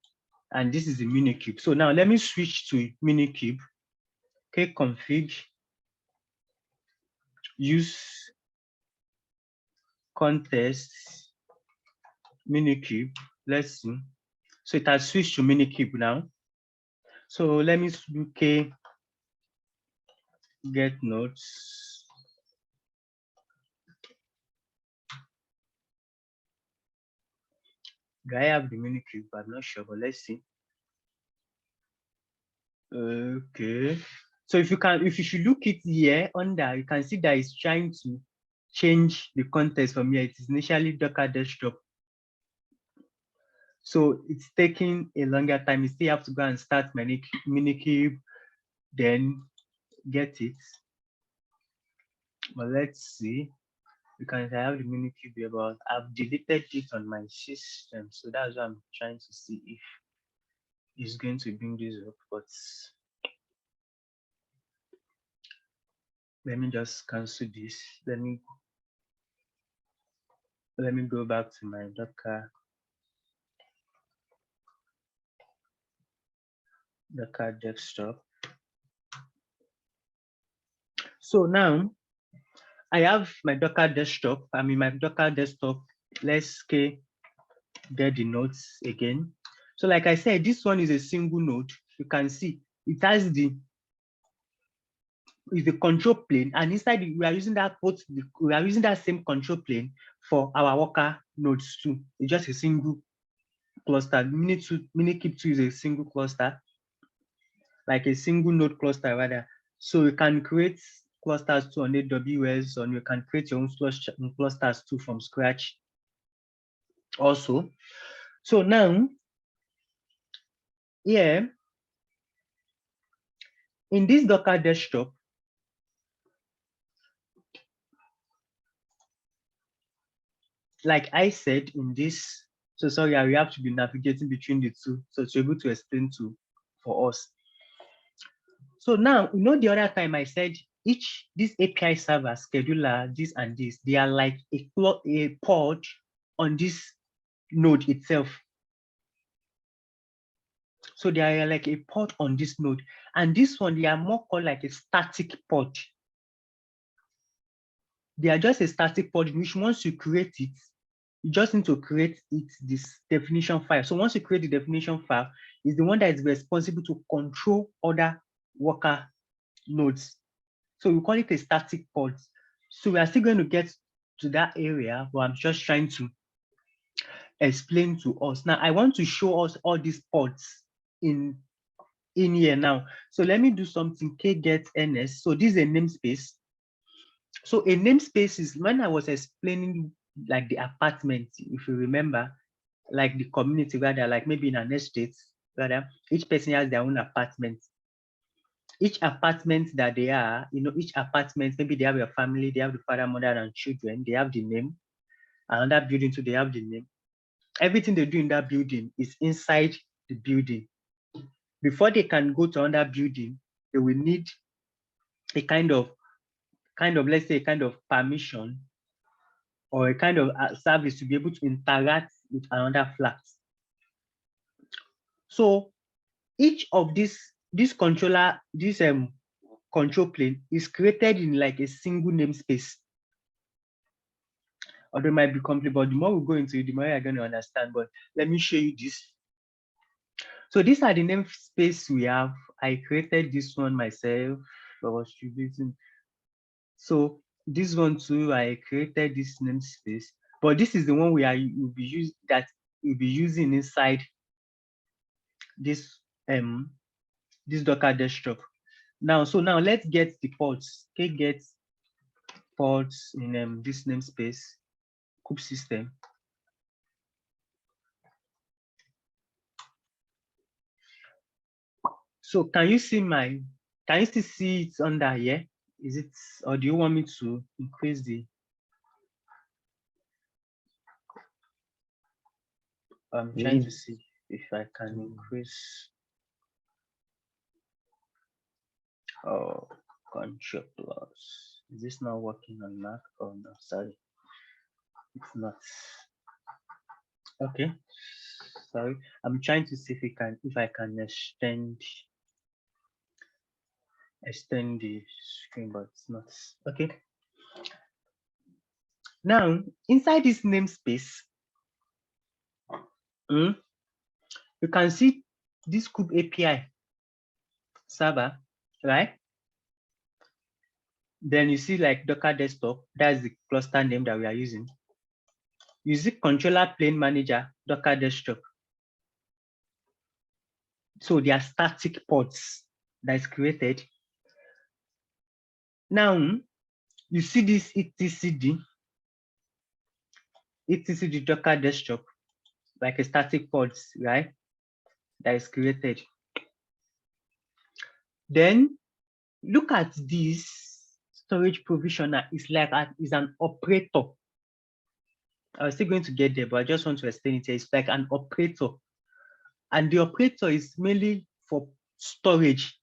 and this is the Minikube. So now let me switch to Minikube. Okay, config use context Minikube. Let's see. So it has switched to Minikube now. So let me do k get nodes. Do I have the Minikube? I'm not sure, but let's see. Okay. So if you should look it here under, you can see that it's trying to change the context from here. It is initially Docker desktop. So it's taking a longer time. You still have to go and start Minikube, then get it. But let's see. Because I have the Minikube here, but I've deleted it on my system. So that's why I'm trying to see if it's going to bring this up. But let me just cancel this. Let me go back to my Docker desktop. So now I have my Docker desktop. I'm in my Docker desktop. Let's get the nodes again. So like I said, this one is a single node. You can see it has the control plane, and inside we are using that we are using that same control plane for our worker nodes too. It's just a single cluster. Minikube2 is a single cluster, like a single node cluster rather. So you can create clusters too on AWS, and you can create your own clusters too from scratch also. So now, here in this Docker desktop, like I said in this, so sorry, we have to be navigating between the two, so to be able to explain for us. So now, the other time I said this API server, scheduler, this and this, they are like a pod on this node itself. So they are like a pod on this node, and this one, they are more called like a static pod. They are just a static pod in which once you create it, you just need to create this definition file. So once you create the definition file, is the one that is responsible to control other worker nodes. So we call it a static pod. So we are still going to get to that area, but I'm just trying to explain to us. Now I want to show us all these pods in here now. So let me do something, get ns. So this is a namespace. So a namespace is when I was explaining like the apartment, if you remember, like the community rather, like maybe in an estate, rather, each person has their own apartment. Each apartment that they are, each apartment, maybe they have a family, they have the father, mother, and children, they have the name. Another building too, they have the name. Everything they do in that building is inside the building. Before they can go to another building, they will need a kind of, let's say, a kind of permission or a kind of service to be able to interact with another flat. So each of this controller, this control plane is created in like a single namespace. Although it might be complicated, but the more we go into it, the more you're going to understand. But let me show you this. So these are the namespace we have. I created this one myself. I was distributing. So this one too, I created this namespace, but this is the one you'll be using inside this this Docker desktop. Now let's get the pods. Okay, get pods in this namespace, kube system. So can you still see it under here? Is it, or do you want me to increase the I'm trying to see if I can increase control plus. Is this not working on Mac? Oh no, sorry, it's not. Okay, sorry. I'm trying to see if I can extend the screen, but it's not. Okay. Now inside this namespace, you can see this kube API server, right? Then you see like Docker desktop, that's the cluster name that we are using. You see controller plane manager, Docker desktop. So they are static pods that is created. Now you see this etcd Docker desktop, like a static pods, right? That is created. Then look at this storage provisioner. It's like is an operator. I was still going to get there, but I just want to explain it here. It's like an operator. And the operator is mainly for storage.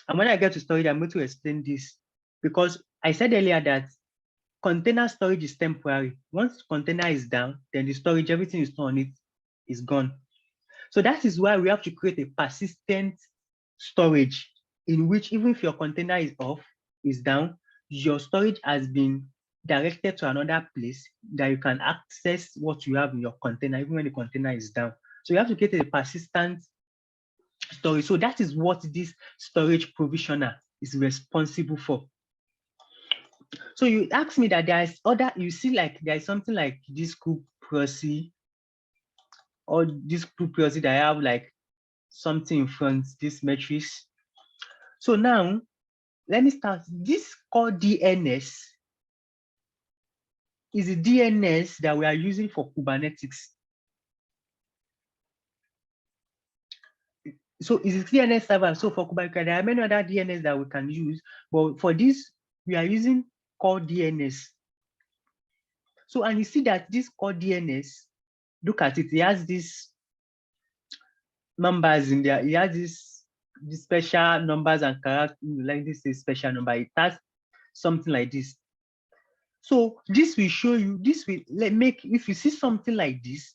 And when I get to storage, I'm going to explain this because I said earlier that container storage is temporary. Once container is down, then the storage, everything is stored on it is gone. So that is why we have to create a persistent storage in which even if your container is off, is down, your storage has been directed to another place that you can access what you have in your container, even when the container is down. So you have to create a persistent storage. So that is what this storage provisioner is responsible for. So you ask me that there is other, you see like there is something like this group proxy or this group proxy that I have like something in front, this matrix. So now let me start. This called DNS is the DNS that we are using for Kubernetes. So it's a DNS server. So for Kubernetes, there are many other DNS that we can use, but for this, we are using core DNS. So, and you see that this core DNS, look at it, it has these numbers in there. It has these special numbers and characters, like this is special number. It has something like this. So this will show you, this will make, if you see something like this,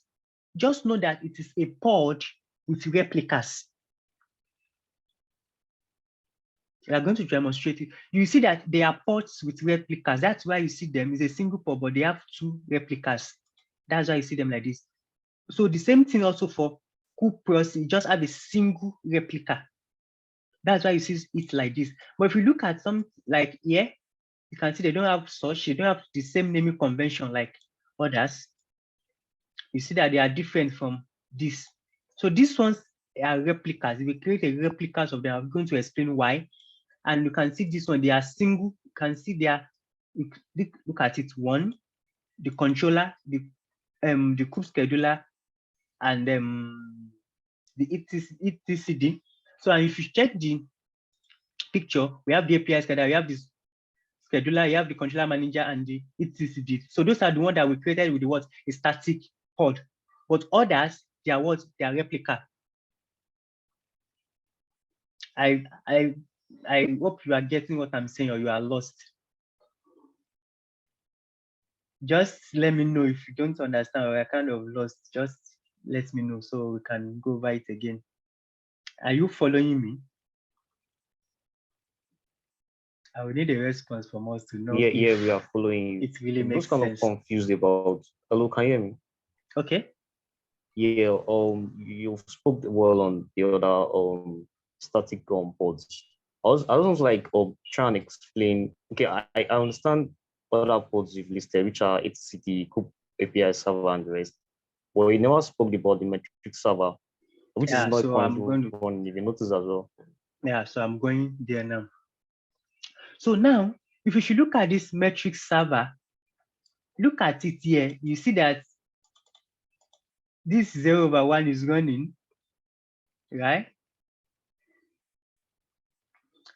just know that it is a pod with replicas. We are going to demonstrate it. You see that they are pods with replicas. That's why you see them. It's a single pod, but they have two replicas. That's why you see them like this. So the same thing also for Kubernetes, you just have a single replica. That's why you see it like this. But if you look at some like here, you can see they don't have such, they don't have the same naming convention like others. You see that they are different from this. So these ones are replicas. If we create a replicas of them, I'm going to explain why. And you can see this one, they are single. You can see they are, look at it, one, the controller, the kube scheduler, and the etcd. So if you check the picture, we have the API scheduler, we have this scheduler, you have the controller manager, and the etcd. So those are the ones that we created with the what? A static pod. But others, they are what? They are replica. I hope you are getting what I'm saying, or you are lost. Just let me know if you don't understand or you're kind of lost. Just let me know so we can go over it again. Are you following me? I will need a response from us to know. Yeah, we are following you. It really I'm makes just kind sense. of confused about. Hello, can you hear me? Okay. Yeah. You spoke well on the other static pods. I was like trying to explain. Okay, I understand other pods you've listed, which are HTTP, Kube API server, and the rest. But you never spoke about the metric server, which is not so I'm going to one. If you notice as well. Yeah, so I'm going there now. So now, if you should look at this metric server, look at it here. You see that this 0/1 is running, right?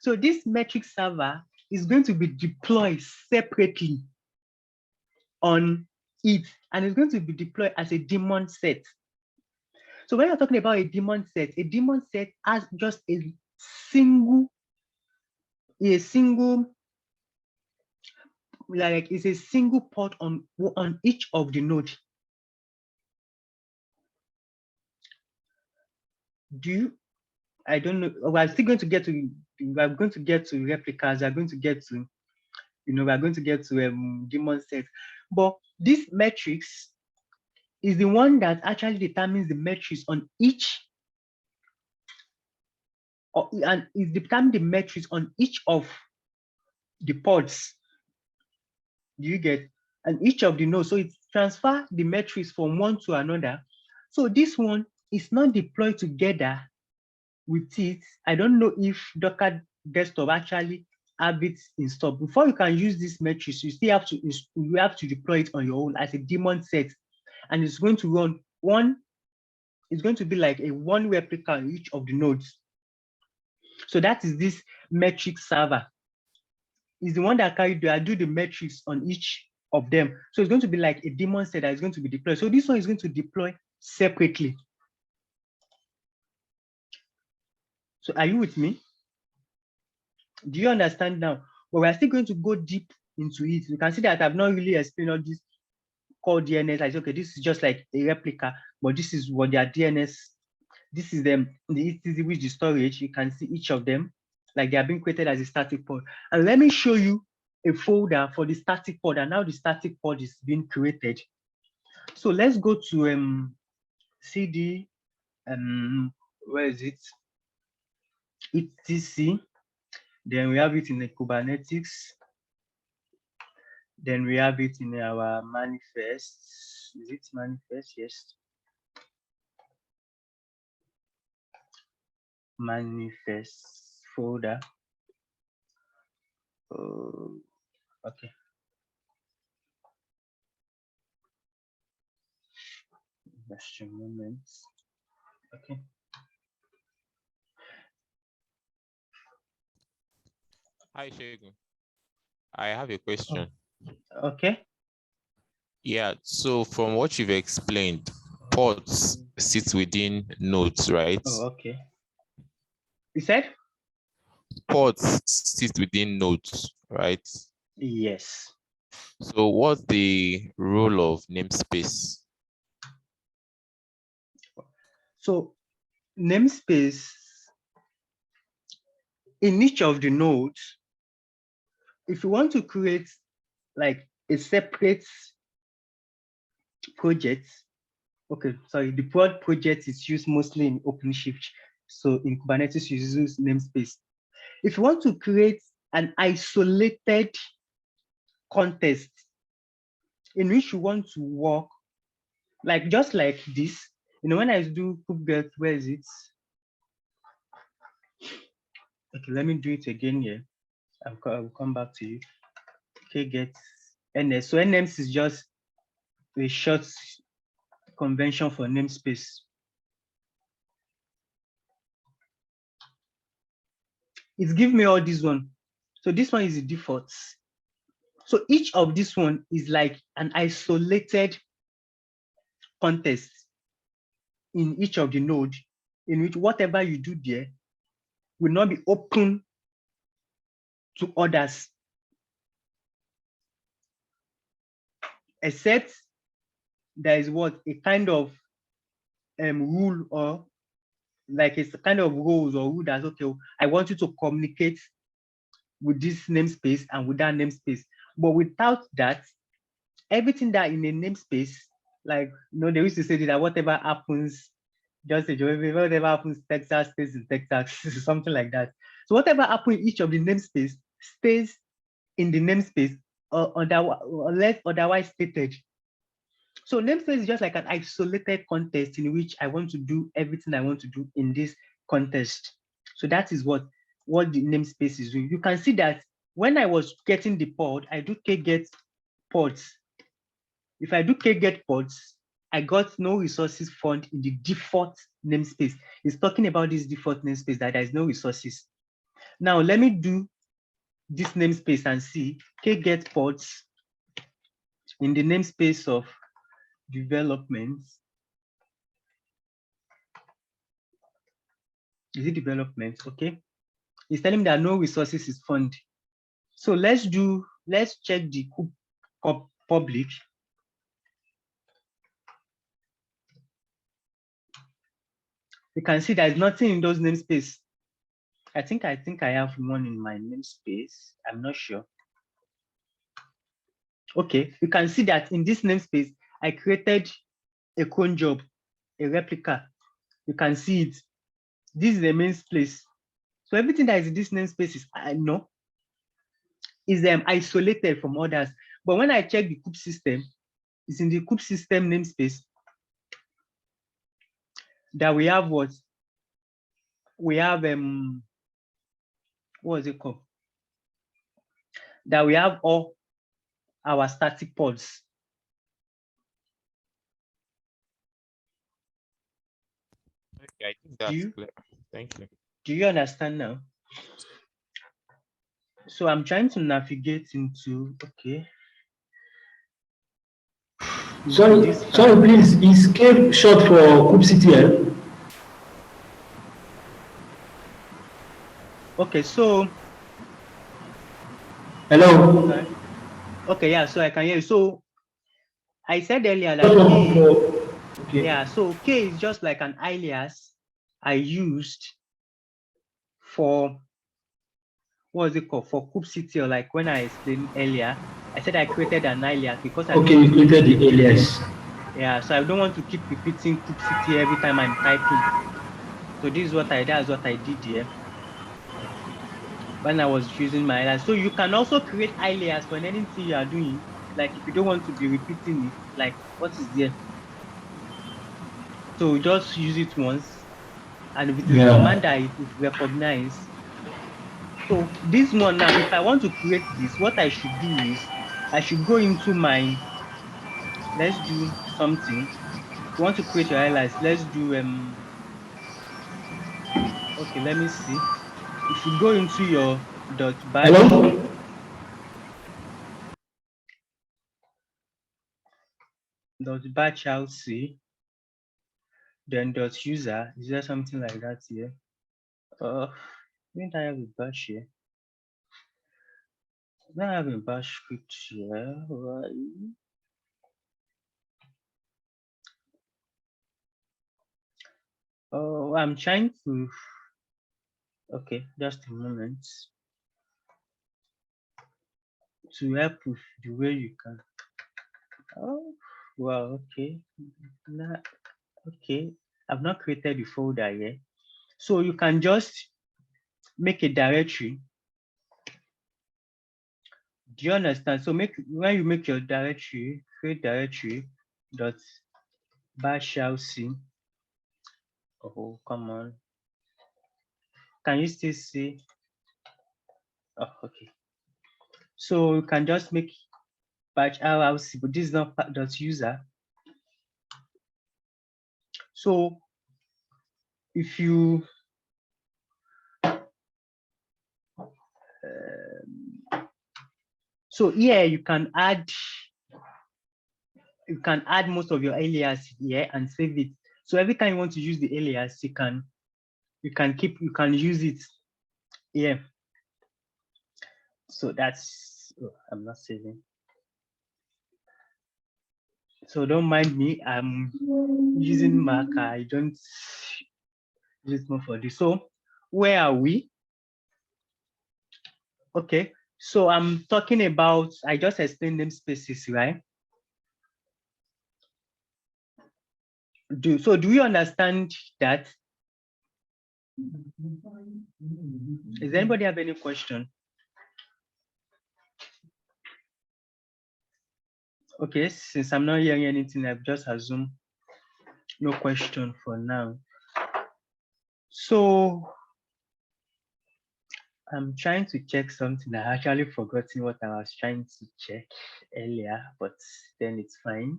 So this metric server is going to be deployed separately on it, and it's going to be deployed as a daemon set. So when you're talking about a daemon set has just a single, like it's a single port on each of the nodes. I don't know. We're still going to get to. We're going to get to replicas. We're going to get to, we're going to get to daemon set. But this matrix is the one that actually determines the metrics on each, and is determining the metrics on each of the pods. Do you get? And each of the nodes. So it transfers the metrics from one to another. So this one is not deployed together with it. I don't know if Docker desktop actually have it installed. Before you can use this metrics, you still have to deploy it on your own as a daemon set, and it's going to run one. It's going to be like a one replica on each of the nodes. So that is this metric server. Is the one that do the metrics on each of them. So it's going to be like a daemon set that is going to be deployed. So this one is going to deploy separately. So are you with me? Do you understand now? But we're still going to go deep into it. You can see that I've not really explained all this core DNS. Like, okay, this is just like a replica, but this is what their DNS, this is them, the ETZ with the storage. You can see each of them, like they are being created as a static pod. And let me show you a folder for the static pod, and now the static pod is being created. So let's go to cd, where is it? etc. Then we have it in the Kubernetes. Then we have it in our manifest. Is it manifest? Yes. Manifest folder. Okay. Just a moment. Okay. Hi, Shegun. I have a question. Okay. Yeah, so from what you've explained, pods sit within nodes, right? Oh, okay. You said? Pods sit within nodes, right? Yes. So what's the role of namespace? So namespace in each of the nodes, if you want to create like a separate project, okay, sorry, the prod project is used mostly in OpenShift. So in Kubernetes, you use namespace. If you want to create an isolated context in which you want to work, like just like this, when I do kubectl, where is it? Okay, let me do it again here. I'll come back to you. Okay, get ns. So nms is just a short convention for namespace. It's give me all this one. So this one is the default. So each of this one is like an isolated context in each of the node, in which whatever you do there will not be open to others, except there is what a kind of rule, or like it's a kind of rules or rule that's okay, I want you to communicate with this namespace and with that namespace. But without that, everything that in a namespace, like they used to say that whatever happens, just say whatever happens, Texas stays in Texas, something like that. So whatever happens in each of the namespace stays in the namespace, unless otherwise stated. So namespace is just like an isolated context in which I want to do everything I want to do in this context. So that is what the namespace is doing. You can see that when I was getting the pod, I do get pods. If I do get pods, I got no resources found in the default namespace. It's talking about this default namespace that there is no resources. Now let me do this namespace and see get pods in the namespace of development. Is it development? Okay. It's telling me that no resources is found. So let's check the public. You can see there's nothing in those namespace. I think I have one in my namespace. I'm not sure. Okay, you can see that in this namespace, I created a cron job, a replica. You can see it. This is the main place. So everything that is in this namespace is isolated from others. But when I check the kube system, it's in the kube system namespace that we have what? We have what is it called? That we have all our static pods. Okay, I think that's clear. Thank you. Do you understand now? So I'm trying to navigate into, okay. Sorry, please. Is K short for kubectl? Okay, so. Hello. Okay, yeah. So I can hear you. So I said earlier that K. Okay. Yeah. So K is just like an alias I used for what was it called, for kubectl, or like when I explained earlier, I said I created an alias because I Okay, don't you want to created keep the alias. yeah, so I don't want to keep repeating kubectl every time I'm typing. So this is what that's what I did here when I was using my alias. So you can also create alias for anything you are doing. Like if you don't want to be repeating it, like what is there? So just use it once, and if it is a command Yeah. that it would recognize. So this one now, if I want to create this, what I should do is I should go into my, let's do something. If you want to create your highlights, let's do okay, let me see. If you go into your batch Hello? I'll see, then user, is there something like that here? Didn't I have a bash here? Don't have a bash script here, right? Oh, I'm trying to, okay, just a moment, to help with the way you can. Oh, well, okay. Okay, I've not created the folder yet. So you can just make a directory. Do you understand? So when you make your directory, create directory dot bash shell c. Oh, come on. Can you still see? Oh, okay. So you can just make batch RLC, but this is not dot user. So if you so here you can add most of your alias here and save it. So every time you want to use the alias, you can use it here. So that's, oh, I'm not saving. So don't mind me, I'm using Mac. I don't use it more for this. So where are we? Okay, so I'm talking about, I just explained namespaces, right? Do we understand that? Does anybody have any question? Okay, since I'm not hearing anything, I've just assumed no question for now. So I'm trying to check something. I actually forgotten what I was trying to check earlier, but then it's fine.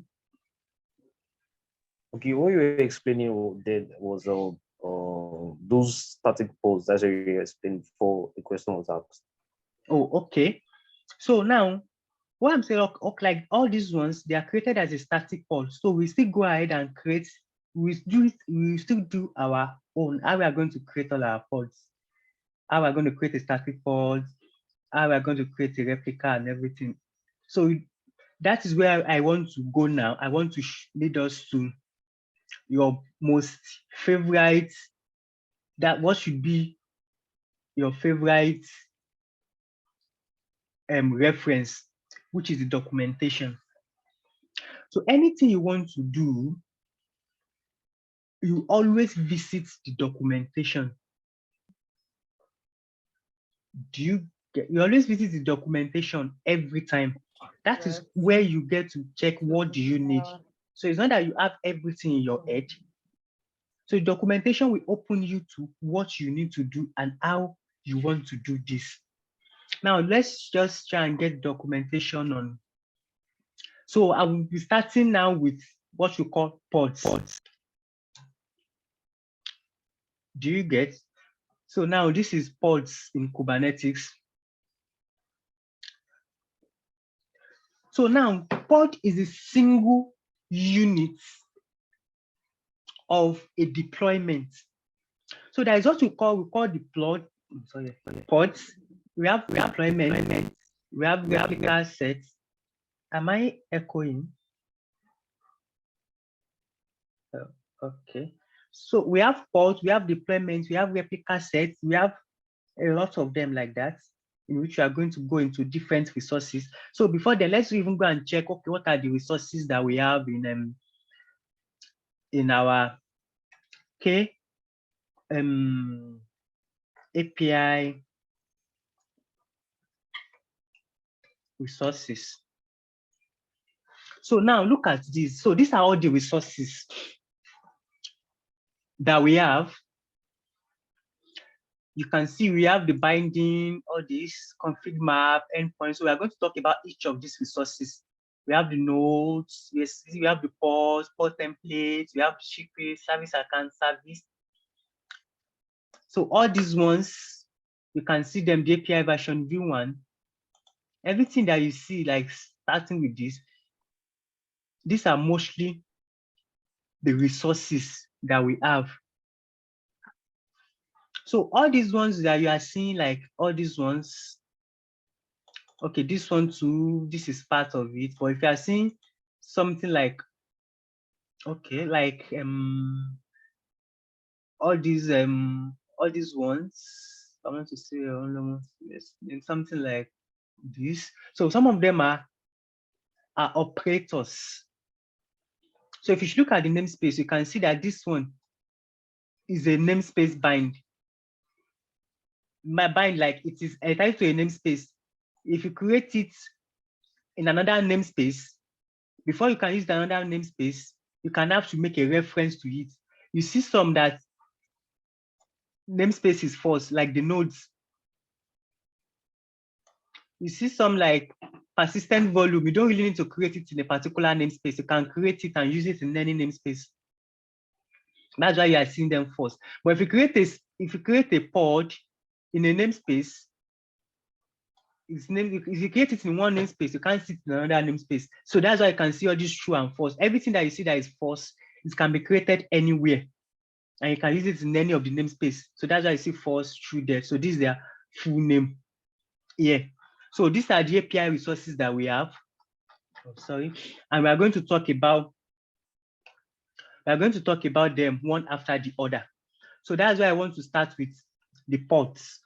Okay, what you were explaining that was those static poles. That's what you explained before the question was asked. Oh, okay. So now what I'm saying, like all these ones, they are created as a static pod. So we still go ahead and create, we still do our own, how we are going to create all our pods, how we're going to create a static pod, how we're going to create a replica and everything. So that is where I want to go now. I want to lead us to your most favorite, what should be your favorite reference, which is the documentation. So anything you want to do, you always visit the documentation. You always visit the documentation every time. That is where you get to check what do you need. So it's not that you have everything in your head. So documentation will open you to what you need to do and how you want to do this. Now let's just try and get documentation on. So I will be starting now with what you call pods. Do you get? So now this is pods in Kubernetes. So now pod is a single unit of a deployment. So there is what we call deployed. Pods. We have deployment. We have replica sets. Am I echoing? Okay. So we have pods, we have deployments, we have replica sets, we have a lot of them like that. in which we are going to go into different resources. So before then, let's even go and check, okay, what are the resources that we have in our API resources. So now look at this. So these are all the resources that we have. You can see we have the binding, all this config map, endpoint. So we are going to talk about each of these resources. We have the nodes, yes, we have the port templates, we have the secret, service account, service. So all these ones, you can see them, the API version v1. Everything that you see, like starting with this, these are mostly the resources that we have. So all these ones that you are seeing, like all these ones, okay, this one too, this is part of it. But if you are seeing something like, okay, like all these ones, I want to say something like this. So some of them are operators. So if you look at the namespace, you can see that this one is a namespace bind. My bind, like it is attached to a namespace. If you create it in another namespace, before you can use another namespace, you can have to make a reference to it. You see some that namespace is false, like the nodes. You see some like persistent volume. You don't really need to create it in a particular namespace. You can create it and use it in any namespace. That's why you are seeing them first. But if you create a pod in a namespace, if you create it in one namespace, you can't see it in another namespace. So that's why you can see all this true and false. Everything that you see that is false, it can be created anywhere. And you can use it in any of the namespace. So that's why you see false, true there. So this is their full name here. So these are the API resources that we have. Oh, sorry. And we are going to talk about them one after the other. So that's why I want to start with the ports.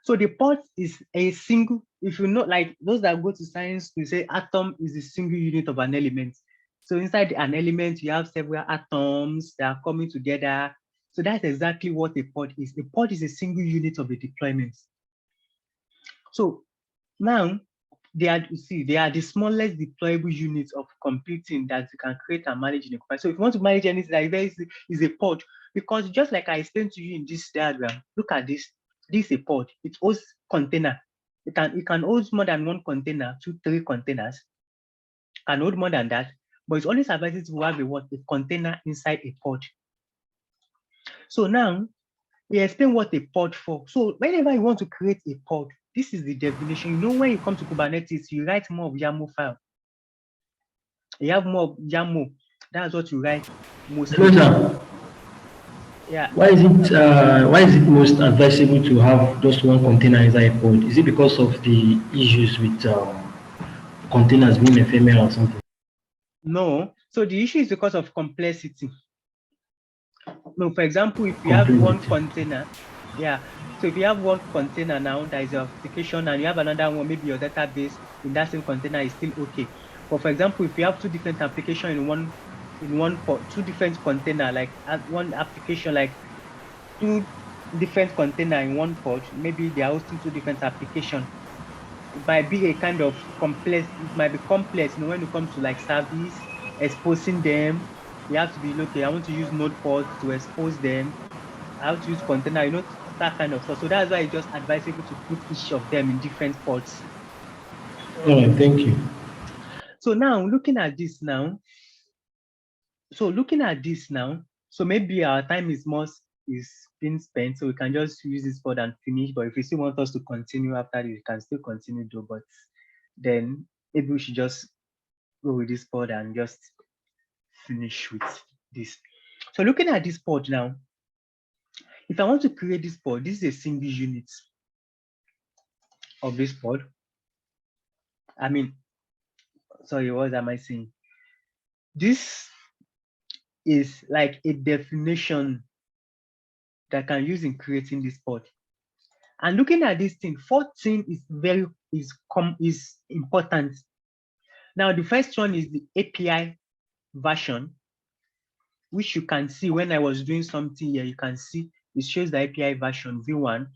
So the port is a single, if you know, like those that go to science, we say atom is a single unit of an element. So inside an element, you have several atoms that are coming together. So that's exactly what a pod is. A pod is a single unit of a deployment. So now they are the smallest deployable units of computing that you can create and manage in a computer. So if you want to manage anything, like there is a pod, because just like I explained to you in this diagram, look at this. This is a pod. It holds container. It can hold more than one container, 2, 3 containers. Can hold more than that, but it's always advisable to have a container inside a pod. So now we explain what a pod for. So whenever you want to create a pod, this is the definition. You know, when you come to Kubernetes, you write more of YAML file. You have more of YAML. That's what you write mostly. Hello, sir. Yeah. Why is it most advisable to have just one container inside a pod? Is it because of the issues with containers being ephemeral or something? No. So the issue is because of complexity. No, for example, if you have one container, yeah. So if you have one container now, that is your application, and you have another one, maybe your database in that same container is still okay. But for example, if you have two different applications in one port, two different container, like one application, like two different container in one port, maybe they are hosting two different applications. It might be a kind of complex. It might be complex, you know, when it comes to like service, exposing them. You have to be okay. I want to use node pods to expose them. I have to use container, you know, that kind of stuff. So that's why it's just advisable to put each of them in different pods. All right, thank you. So now looking at this now, so maybe our time is being spent, so we can just use this pod and finish. But if you still want us to continue after this, we can still continue though. But then maybe we should just go with this pod and just finish with this. So looking at this pod now, if I want to create this pod, this is a single unit of this pod. I mean, sorry, what am I saying? This is like a definition that I can use in creating this pod. And looking at this thing, fourth thing is important. Now, the first one is the API version, which you can see when I was doing something here. You can see it shows the API version v1.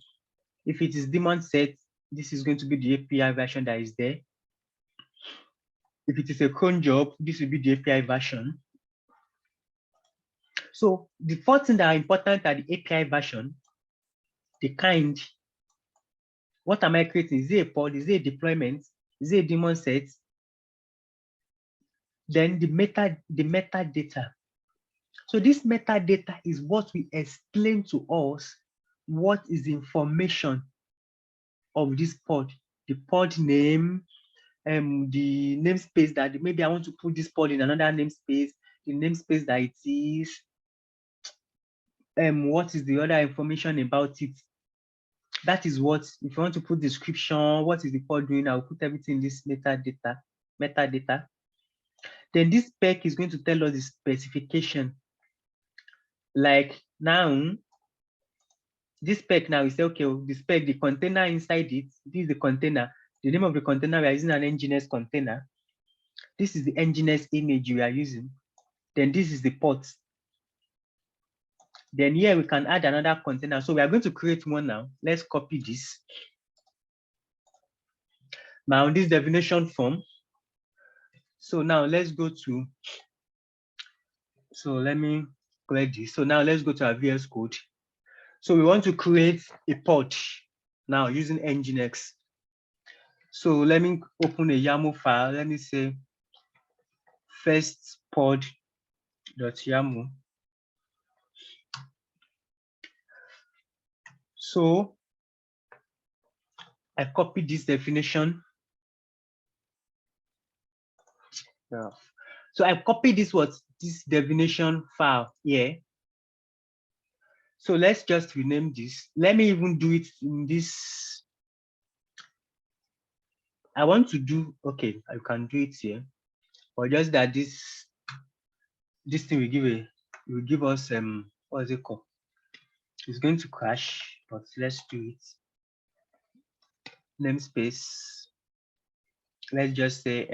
If it is daemon set, this is going to be the API version that is there. If it is a cron job, this will be the API version. So the fourth thing that are important are the API version, the kind. What am I creating? Is it a pod? Is it a deployment? Is it a daemon set? Then the metadata. So this metadata is what we explain to us what is the information of this pod, the pod name, the namespace that maybe I want to put this pod in another namespace, the namespace that it is, what is the other information about it. That is what, if you want to put description, what is the pod doing, I'll put everything in this metadata. Then this spec is going to tell us the specification. Like now, this spec now, we say, okay, the spec, the container inside it, this is the container. The name of the container, we are using an nginx container. This is the nginx image we are using. Then this is the port. Then here we can add another container. So we are going to create one now. Let's copy this. Now this definition form. So now let's go to, so let me create this. So now let's go to our VS Code. So we want to create a pod now using nginx. So let me open a YAML file. Let me say first pod.yaml. So I copied this definition. Yeah. So I copied this definition file here. So let's just rename this. Let me even do it in this. I want to do, okay, I can do it here. Or just that this thing will give us what is it called? It's going to crash, but let's do it. Namespace. Let's just say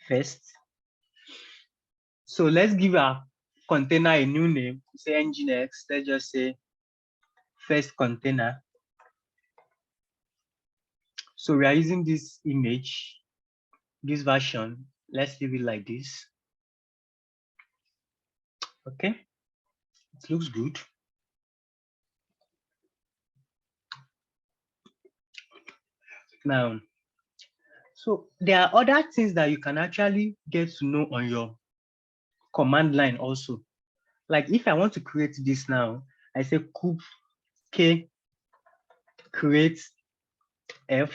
first. So let's give our container a new name. Say nginx. Let's just say first container. So we are using this image, this version. Let's leave it like this. Okay, it looks good. Now, so there are other things that you can actually get to know on your command line also. Like if I want to create this now, I say kube k create f.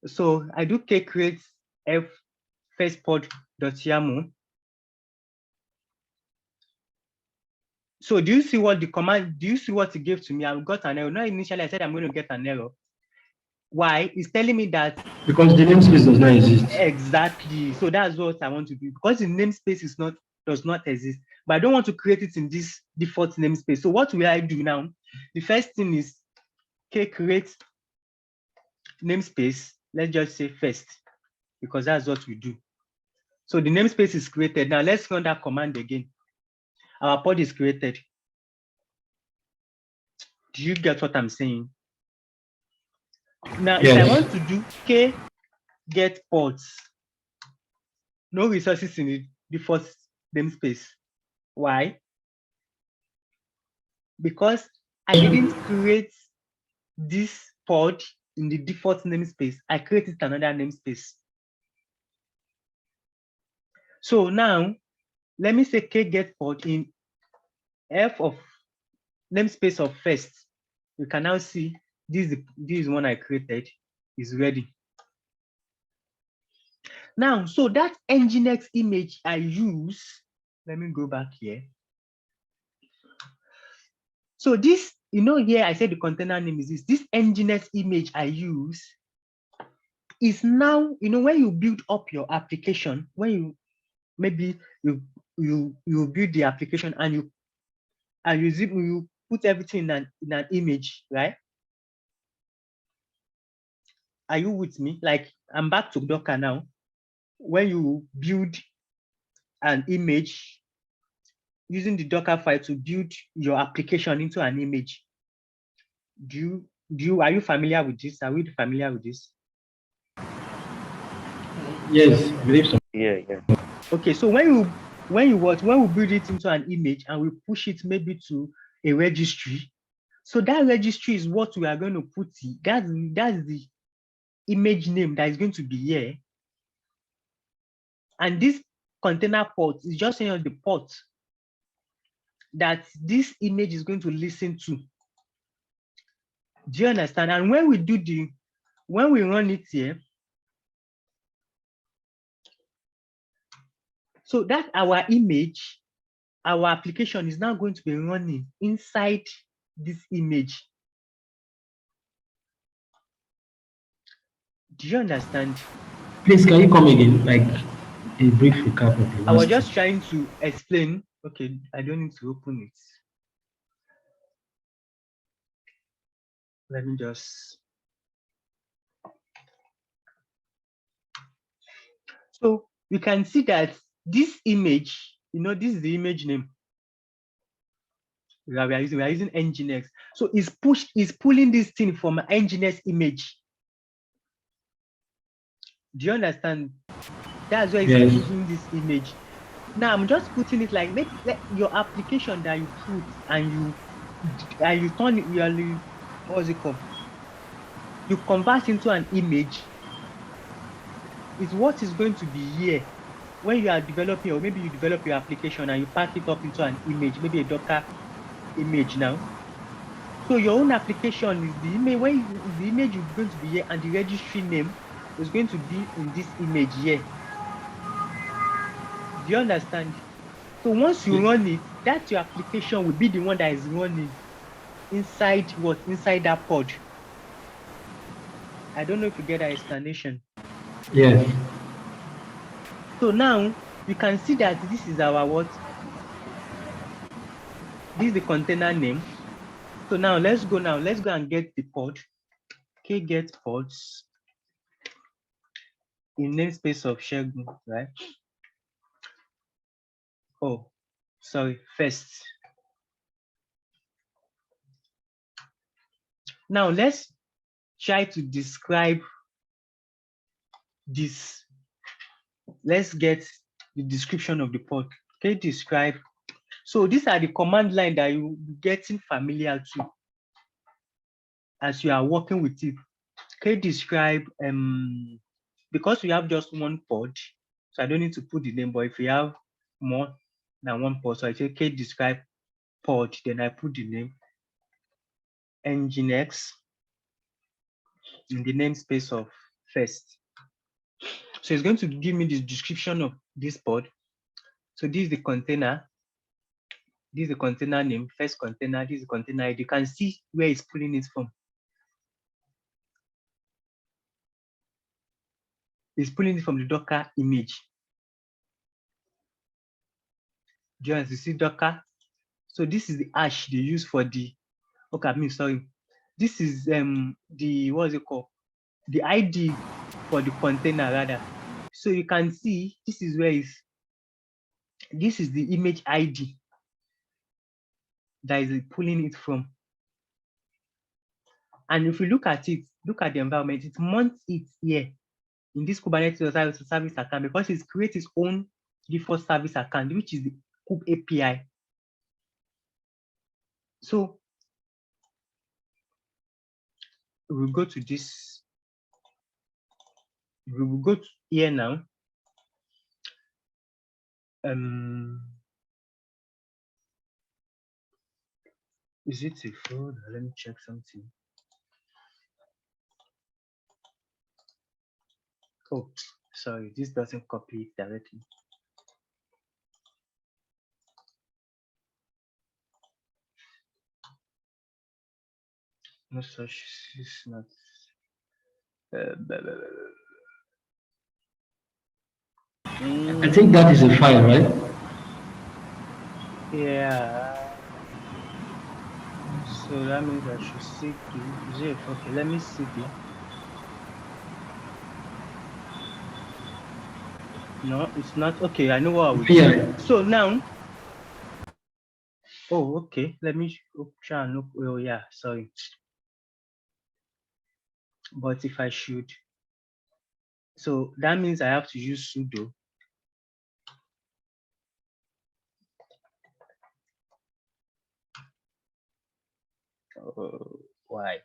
So I do k create f first pod.yaml. So do you see what the command, do you see what it gave to me? I got an error. Not initially I said I'm going to get an error. Why? It's telling me that Because the namespace does not exist. Exactly. So that's what I want to do, because the namespace does not exist. But I don't want to create it in this default namespace. So what will I do now? The first thing is create namespace. Let's just say first, because that's what we do. So the namespace is created. Now let's run that command again. Our pod is created. Do you get what I'm saying? Now, Yes. if I want to do k get pods, no resources in the default namespace. Why? Because I didn't create this pod in the default namespace. I created another namespace. So now, let me say k get pod in f of namespace of first. You can now see this is one I created is ready. Now, so that nginx image I use, let me go back here. So this, here I said the container name is this. This nginx image I use is now, when you build up your application, when you maybe you build the application and you put everything in an image, right? Are you with me? Like, I'm back to Docker now. When you build an image using the Docker file to build your application into an image, are you familiar with this? Are we familiar with this? Yes, I believe so. Yeah. Okay, so when we build it into an image and we push it maybe to a registry, so that registry is what we are going to put it. That's the image name that is going to be here. And this container port is just saying the port that this image is going to listen to. Do you understand? And when we run it here, so that our image, our application is now going to be running inside this image. Do you understand? Please, can you come again? Like a brief recap of the I was last just trying to explain. Okay, I don't need to open it. Let me just. So you can see that this image, this is the image name that we are using. We are using Nginx. So it's pulling this thing from Nginx image. Do you understand? That's why it's Yes. using this image. Now I'm just putting it like your application that you put and you turn it, what's it called? You convert into an image is what is going to be here when you are developing, or maybe you develop your application and you pack it up into an image, maybe a Docker image now. So your own application is the image. The image is going to be here, and the registry name is going to be in this image here. Do you understand? So once you run it, that your application will be the one that is running inside inside that pod. I don't know if you get that explanation. Yes. So now you can see that this is our what? This is the container name. So now let's go and get the pod. Okay, get pods in namespace of Shegun, right? Oh, sorry, first. Now let's try to describe this. Let's get the description of the pod. Okay, describe. So these are the command line that you're getting familiar to as you are working with it. Okay, describe, because we have just one pod, so I don't need to put the name, but if you have more than one pod, so I say, okay, describe pod, then I put the name Nginx in the namespace of first. So it's going to give me the description of this pod. So this is the container. This is the container name, first container. This is the container ID. You can see where it's pulling it from. It's pulling it from the Docker image. Do you see Docker? So this is the hash they use for the, okay, sorry. This is the, what's it called? The ID for the container rather. So you can see this is where this is the image ID that is pulling it from. And if you look at it, look at the environment, it mounts it here in this Kubernetes service account because it's creates its own default service account, which is the Kube API. So we'll go to this. We will go to here now. Is it a folder? Let me check something. Oh, sorry, this doesn't copy it directly. No such is not. Blah, blah, blah, blah. I think that is a file, right? Yeah. So that means I should see is it okay? Let me see the. No, it's not okay. I know what I would do. Yeah. So now, oh, okay. Let me try and look. Oh, yeah. Sorry. But if I should, so that means I have to use sudo. Why?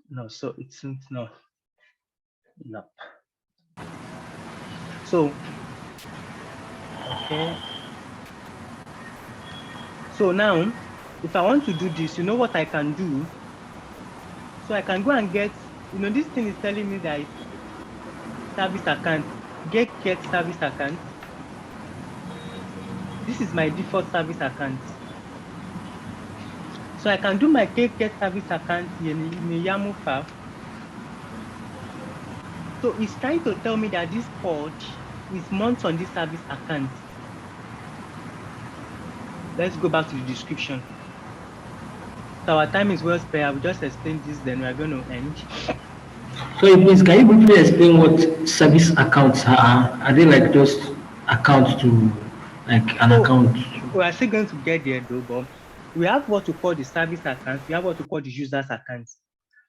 No, so it's no. So, okay. So now, if I want to do this, you know what I can do? So I can go and get, this thing is telling me that it's service account. Get service account. This is my default service account. So I can do my get service account in a YAML file. So it's trying to tell me that this port is mounted on this service account. Let's go back to the description. So our time is well spent. I will just explain this, then we are going to end. So please, can you briefly explain what service accounts are? Are they like just accounts to like an account? We are still going to get there though, but we have what we call the service accounts. We have what we call the users accounts.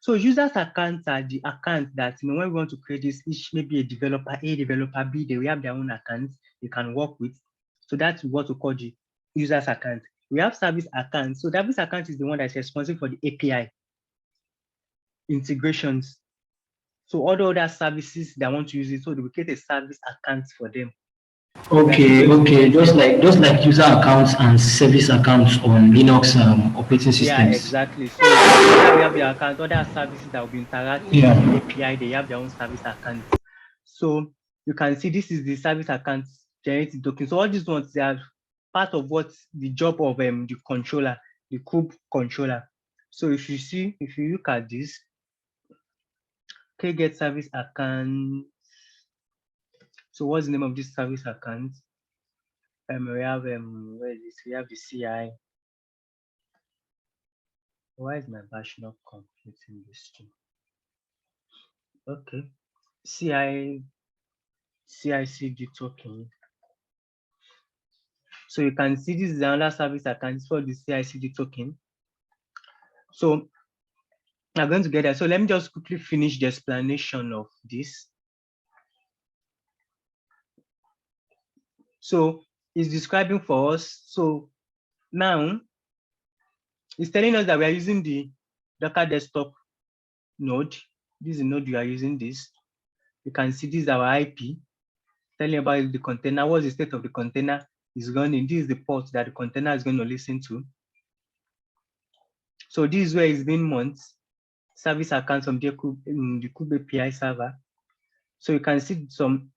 So users accounts are the accounts that when we want to create this, each maybe a developer A, developer B, they will have their own accounts they can work with. So that's what we call the users account. We have service accounts. So service account is the one that's responsible for the API integrations. So all the other services that want to use it, so they will create a service account for them. Okay. Just like user accounts and service accounts on Linux operating systems. Yeah, exactly. So we have the account, other services that will be interacting with the API, they have their own service accounts. So you can see this is the service account generating token. So all these ones, they are part of what the job of the controller, the kube controller. So if you look at this, okay, get service account. So what's the name of this service account? We have where is this? We have the CI. Why is my bash not completing this thing? Okay, CICD token. So you can see this is another service account for the CICD token. So I'm going to get that. So let me just quickly finish the explanation of this. So it's describing for us. So now it's telling us that we are using the Docker desktop node. This is the node we are using this. You can see this is our IP, telling about the container, what's the state of the container is running. This is the port that the container is going to listen to. So this is where it's being mounted, service accounts from the Kube API server. So you can see some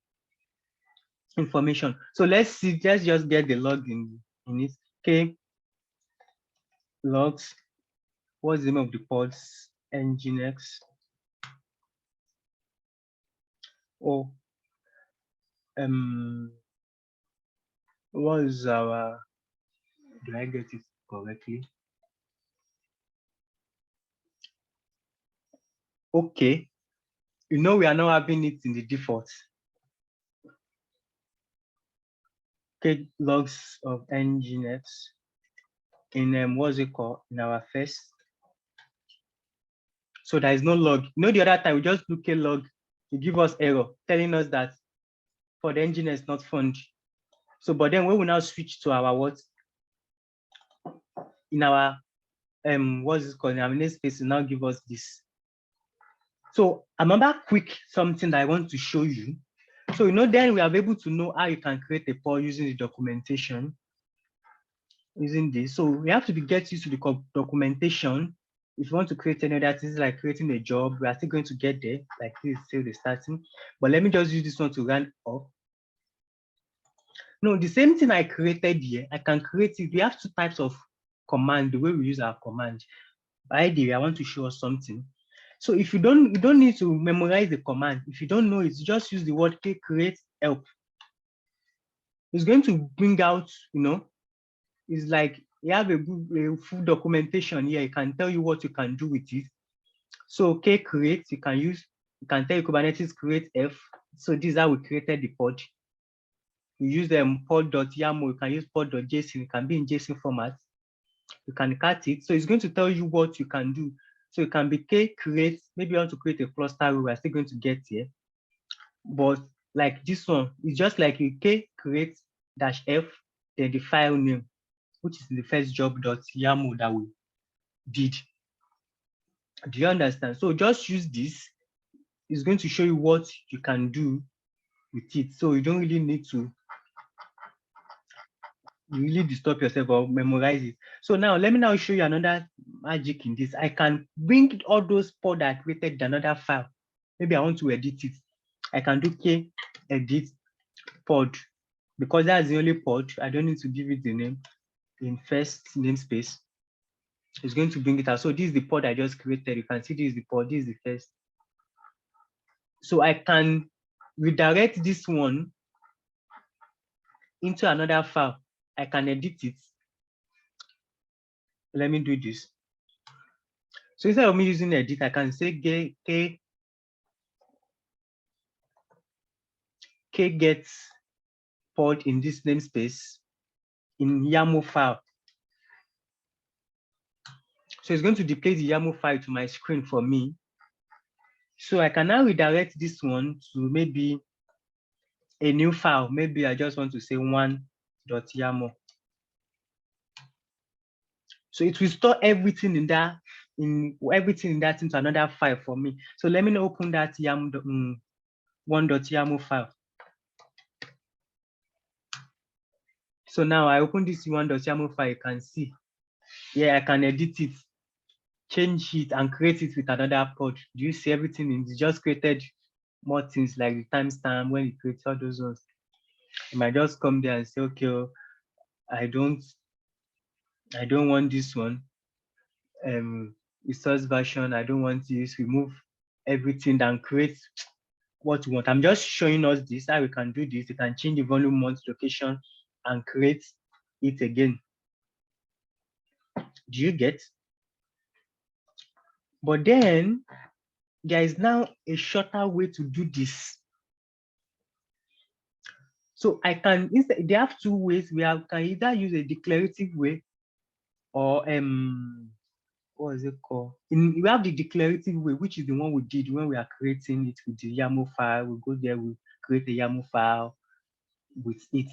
information. So let's just get the log in it. Okay, logs. What's the name of the pods? Nginx. Oh, what is our? Do I get it correctly? Okay, we are now having it in the default. Okay, logs of Nginx in what's it called in our first. So there is no log. The other time we just look a log, it give us error telling us that for the Nginx not found. So, but then when we now switch to our what in our what's it called in our namespace, it now give us this. So another quick something that I want to show you. So then we are able to know how you can create a pod using the documentation. Using this, so we have to get used to the documentation. If you want to create any other things like creating a job, we are still going to get there. Like this is still the starting, but let me just use this one to run off. No, the same thing I created here, I can create it. We have two types of command, the way we use our command. By the way, I want to show us something. So if you don't need to memorize the command. If you don't know it, just use the word k create help. It's going to bring out, it's like you have a full documentation here. It can tell you what you can do with it. So k create, you can tell Kubernetes create f. So this is how we created the pod. We use pod.yaml, you can use pod.json, it can be in JSON format. You can cut it. So it's going to tell you what you can do. So it can be k create, maybe you want to create a cluster, we are still going to get here. But like this one, it's just like you k create -f, then the file name, which is in the first job.yaml that we did. Do you understand? So just use this. It's going to show you what you can do with it. So you don't really need to really disturb yourself or memorize it. So now let me now show you another magic in this. I can bring all those pod that I created in another file. Maybe I want to edit it. I can do k edit pod, because that's the only pod. I don't need to give it the name in first namespace. It's going to bring it out. So this is the pod I just created. You can see this is the pod, this is the first. So I can redirect this one into another file. I can edit it. Let me do this. So instead of me using edit, I can say k gets pod in this namespace in YAML file. So it's going to display the YAML file to my screen for me. So I can now redirect this one to maybe a new file. Maybe I just want to say one.yaml. So it will store everything in that into another file for me. So let me open that one.yaml file. So now I open this one.yaml file. You can see, yeah, I can edit it, change it, and create it with another pod. Do you see everything? It just created more things like the timestamp when it creates all those ones. You might just come there and say, okay, I don't want this one. Resource version, I don't want this. Remove everything and create what you want. I'm just showing us this, how we can do this. You can change the volume, month, location, and create it again. Do you get? But then there is now a shorter way to do this. So I can, instead, they have two ways. We can either use a declarative way or what is it called? We have the declarative way, which is the one we did when we are creating it with the YAML file. We go there, we create a YAML file with it.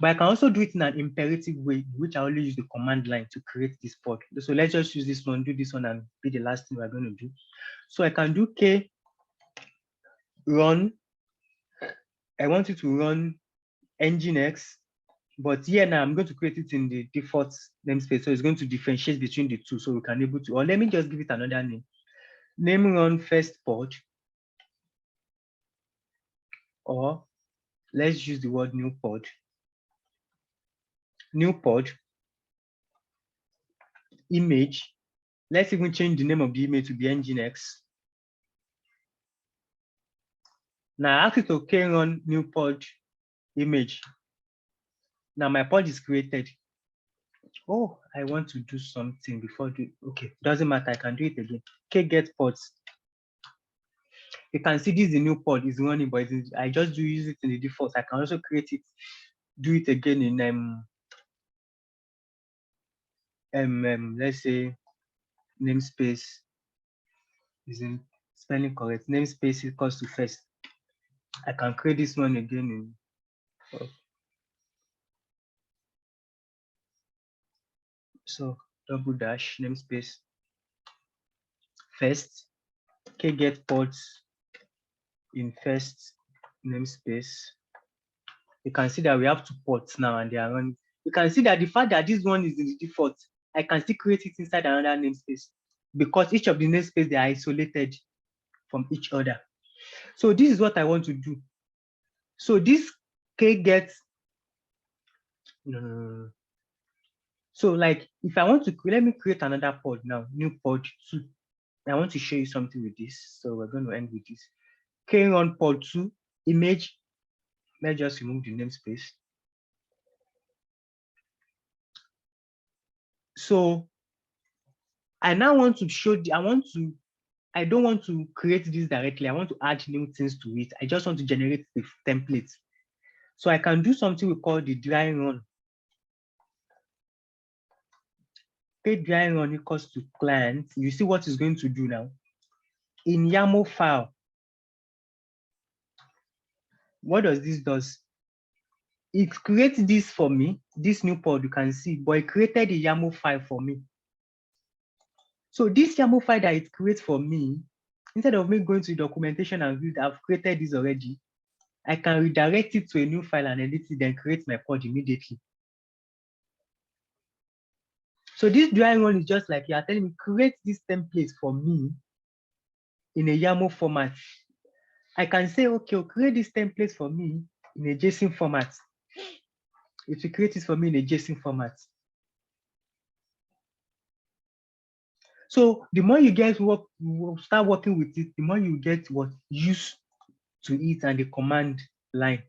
But I can also do it in an imperative way, which I only use the command line to create this pod. So let's just use this one, do this one, and be the last thing we're going to do. So I can do k run. I want it to run nginx, but here now I'm going to create it in the default namespace. So it's going to differentiate between the two, so we can able to, or let me just give it another name. Name run first pod, or let's use the word new pod. New pod, image. Let's even change the name of the image to be nginx. Now I ask it to run new pod image. Now my pod is created. Oh, I want to do something before okay, doesn't matter, I can do it again. Get pods. You can see this is the new pod is running, but I just do use it in the default. I can also create it, do it again in let's say namespace. Isn't spelling correct? Namespace equals to first. I can create this one again in so double dash namespace first, get pods in first namespace. You can see that we have two pods now and they are running. You can see that the fact that this one is in the default, I can still create it inside another namespace because each of the namespace they are isolated from each other. So this is what I want to do. So this gets so like if I want to let me create another pod now, new pod 2. I want to show you something with this. So we're going to end with this. K-run port 2 image. Let's just remove the namespace. So I now want to show I don't want to create this directly. I want to add new things to it. I just want to generate the template. So I can do something we call the dry run. Dry run equals to client. You see what it's going to do now. In YAML file, what does this does? It creates this for me, this new pod you can see, but it created a YAML file for me. So this YAML file that it creates for me, instead of me going to the documentation and read, I've created this already. I can redirect it to a new file and edit it, then create my pod immediately. So this dry run is just like you are telling me, create this template for me in a YAML format. I can say, okay, create this template for me in a JSON format. It will create it for me in a JSON format. So the more you get start working with it, the more you get used to it and the command line.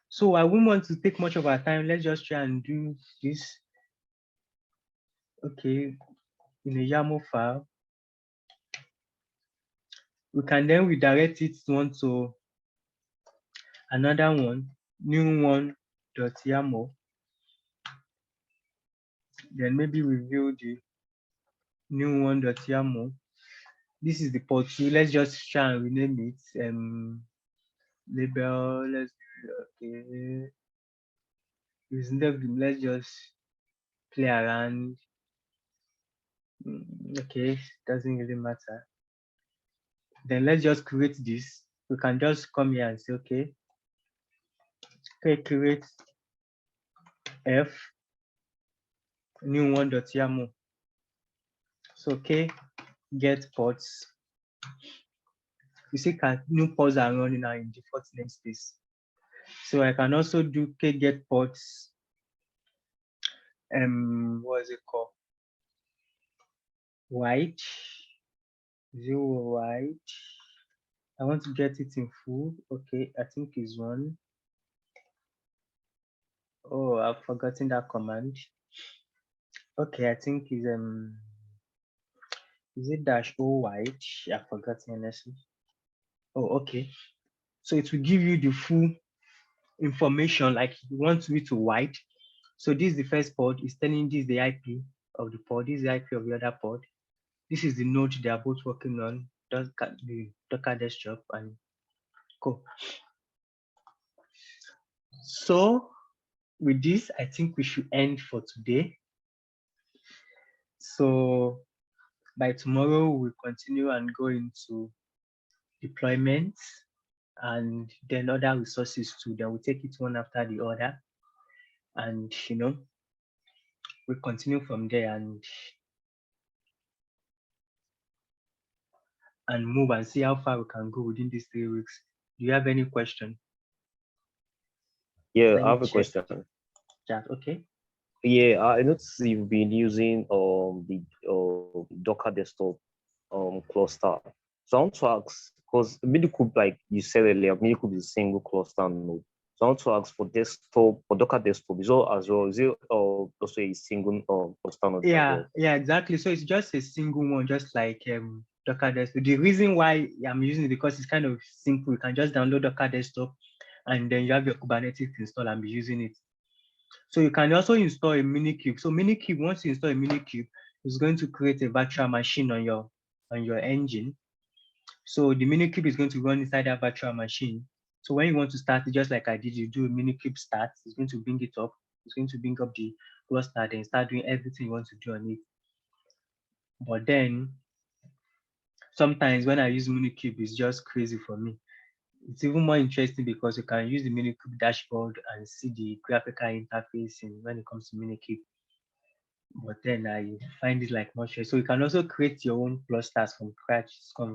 So I won't want to take much of our time. Let's just try and do this. Okay, in a YAML file. We can then redirect it to another one, new one.yaml. Then maybe review the new one.yaml. This is the port 2. Let's just try and rename it. Label. Let's okay. Let's just play around. Okay, doesn't really matter. Then let's just create this. We can just come here and say, okay, create f new one.yaml. So okay, get ports. You see, new ports are running now in default namespace. So I can also do get ports. What is it called? White, 0 white. I want to get it in full. Okay, I think it's 1. Oh, I've forgotten that command. Okay, I think is it -o white? I've forgotten honestly. Oh, okay. So it will give you the full information like you want it to white. So this is the first pod. It's telling this the IP of the pod. This is the IP of the other pod. This is the node they are both working on. The Docker desktop and cool. So with this, I think we should end for today. So by tomorrow, we'll continue and go into deployments and then other resources too. Then we'll take it one after the other. And, we'll continue from there and move and see how far we can go within these 3 weeks. Do you have any question? Yeah, I have a question. Chat, okay. Yeah, I noticed you've been using the Docker desktop cluster. So I want to ask, because Minikube, like you said earlier, Minikube is a single cluster node. So I want to ask for desktop, for Docker desktop, is it as well? Is it also a single cluster node? Yeah, exactly. So it's just a single one, just like Docker desktop. The reason why I'm using it because it's kind of simple. You can just download Docker desktop and then you have your Kubernetes install and be using it. So you can also install a Minikube. So Minikube, once you install a Minikube, it's going to create a virtual machine on your engine. So the Minikube is going to run inside that virtual machine. So when you want to start it, just like I did, you do a Minikube start. It's going to bring it up. It's going to bring up the cluster and start doing everything you want to do on it. But then sometimes when I use Minikube, it's just crazy for me. It's even more interesting because you can use the Minikube dashboard and see the graphical interface when it comes to Minikube. But then I find it like much. So you can also create your own clusters from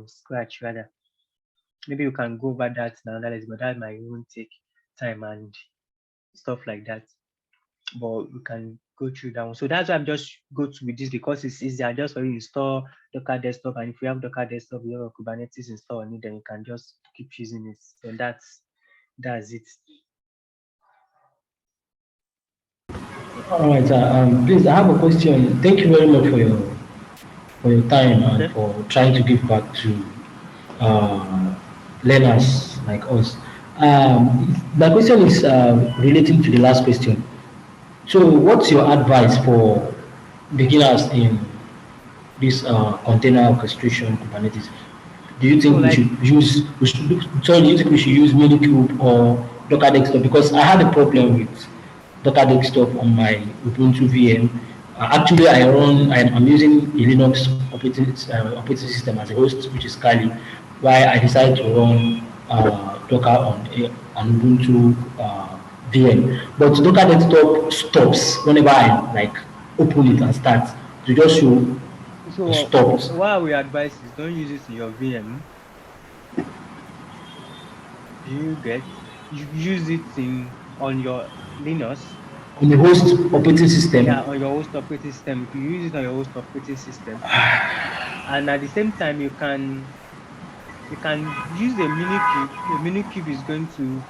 scratch rather. Maybe you can go over that now, but that might even take time and stuff like that. but we can go through that one. So that's why I'm just go to with this because it's easier just for you to install Docker desktop. And if you have Docker desktop, you have a Kubernetes install on it, then you can just keep using it. So that's it. All right, please, I have a question. Thank you very much for your time and Okay. for trying to give back to uh, learners like us. My question is relating to the last question. So, what's your advice for beginners in this container orchestration Kubernetes? Do you So think like do you think we should use Minikube or Docker Desktop? Because I had a problem with Docker Desktop on my Ubuntu VM. Actually, I'm using a Linux operating system as a host, which is Kali, while I decided to run Docker on Ubuntu VM. But Docker Desktop stops whenever I like open it and start to just show it so stops. what we advise is don't use it in your VM. Do you get? You use it in on your Linux. On the host operating Yeah, system. on your host operating system. If you use it on your host operating system, and at the same time you can use a mini cube. A mini cube is going to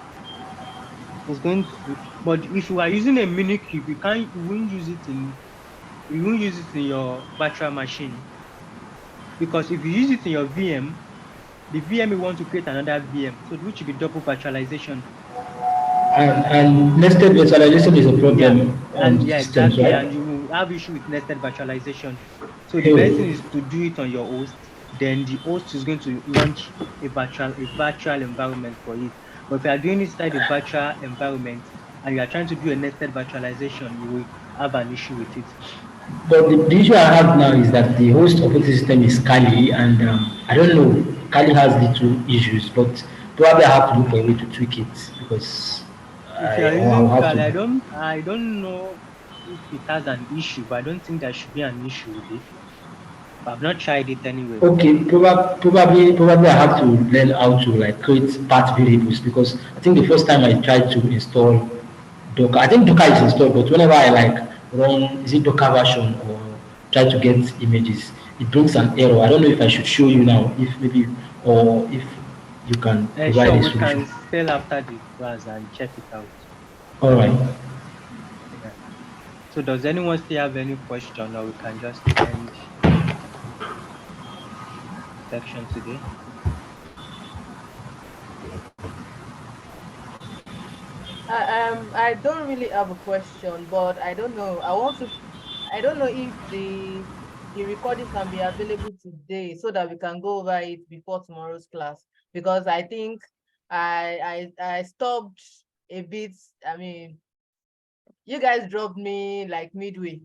but if you are using a mini cube, you won't use it in your virtual machine because if you use it in your VM, the VM will want to create another VM, so which will be double virtualization. And nested virtualization is a Yeah, problem on and the yeah, systems, exactly. right? And you will have issue with nested virtualization. So the best thing Oh, is to do it on your host. Then the host is going to launch a virtual environment for it. But if you are doing it inside a virtual environment and you are trying to do a nested virtualization, you will have an issue with it. but the issue I have now is that the host operating system is Kali, and I don't know, Kali has little issues, but probably I have to look for a way to tweak it because If you are I'll using have Kali, I to. don't I don't know if it has an issue, but I don't think there should be an issue with it. But I've not tried it anyway. Okay, probably I have to learn how to like create path variables because I think the first time I tried to install Docker, I think Docker is installed, but whenever I like run, is it Docker version or try to get images, it brings an error. I don't know if I should show you now, if maybe, or if you can provide Sure, a we solution. can still after the class and check it out. All right. Yeah. So does anyone still have any question, or we can just end the section today? I don't really have a question, but I don't know. I don't know if the recording can be available today so that we can go over it before tomorrow's class. Because I think I stopped a bit. I mean, you guys dropped me like midway.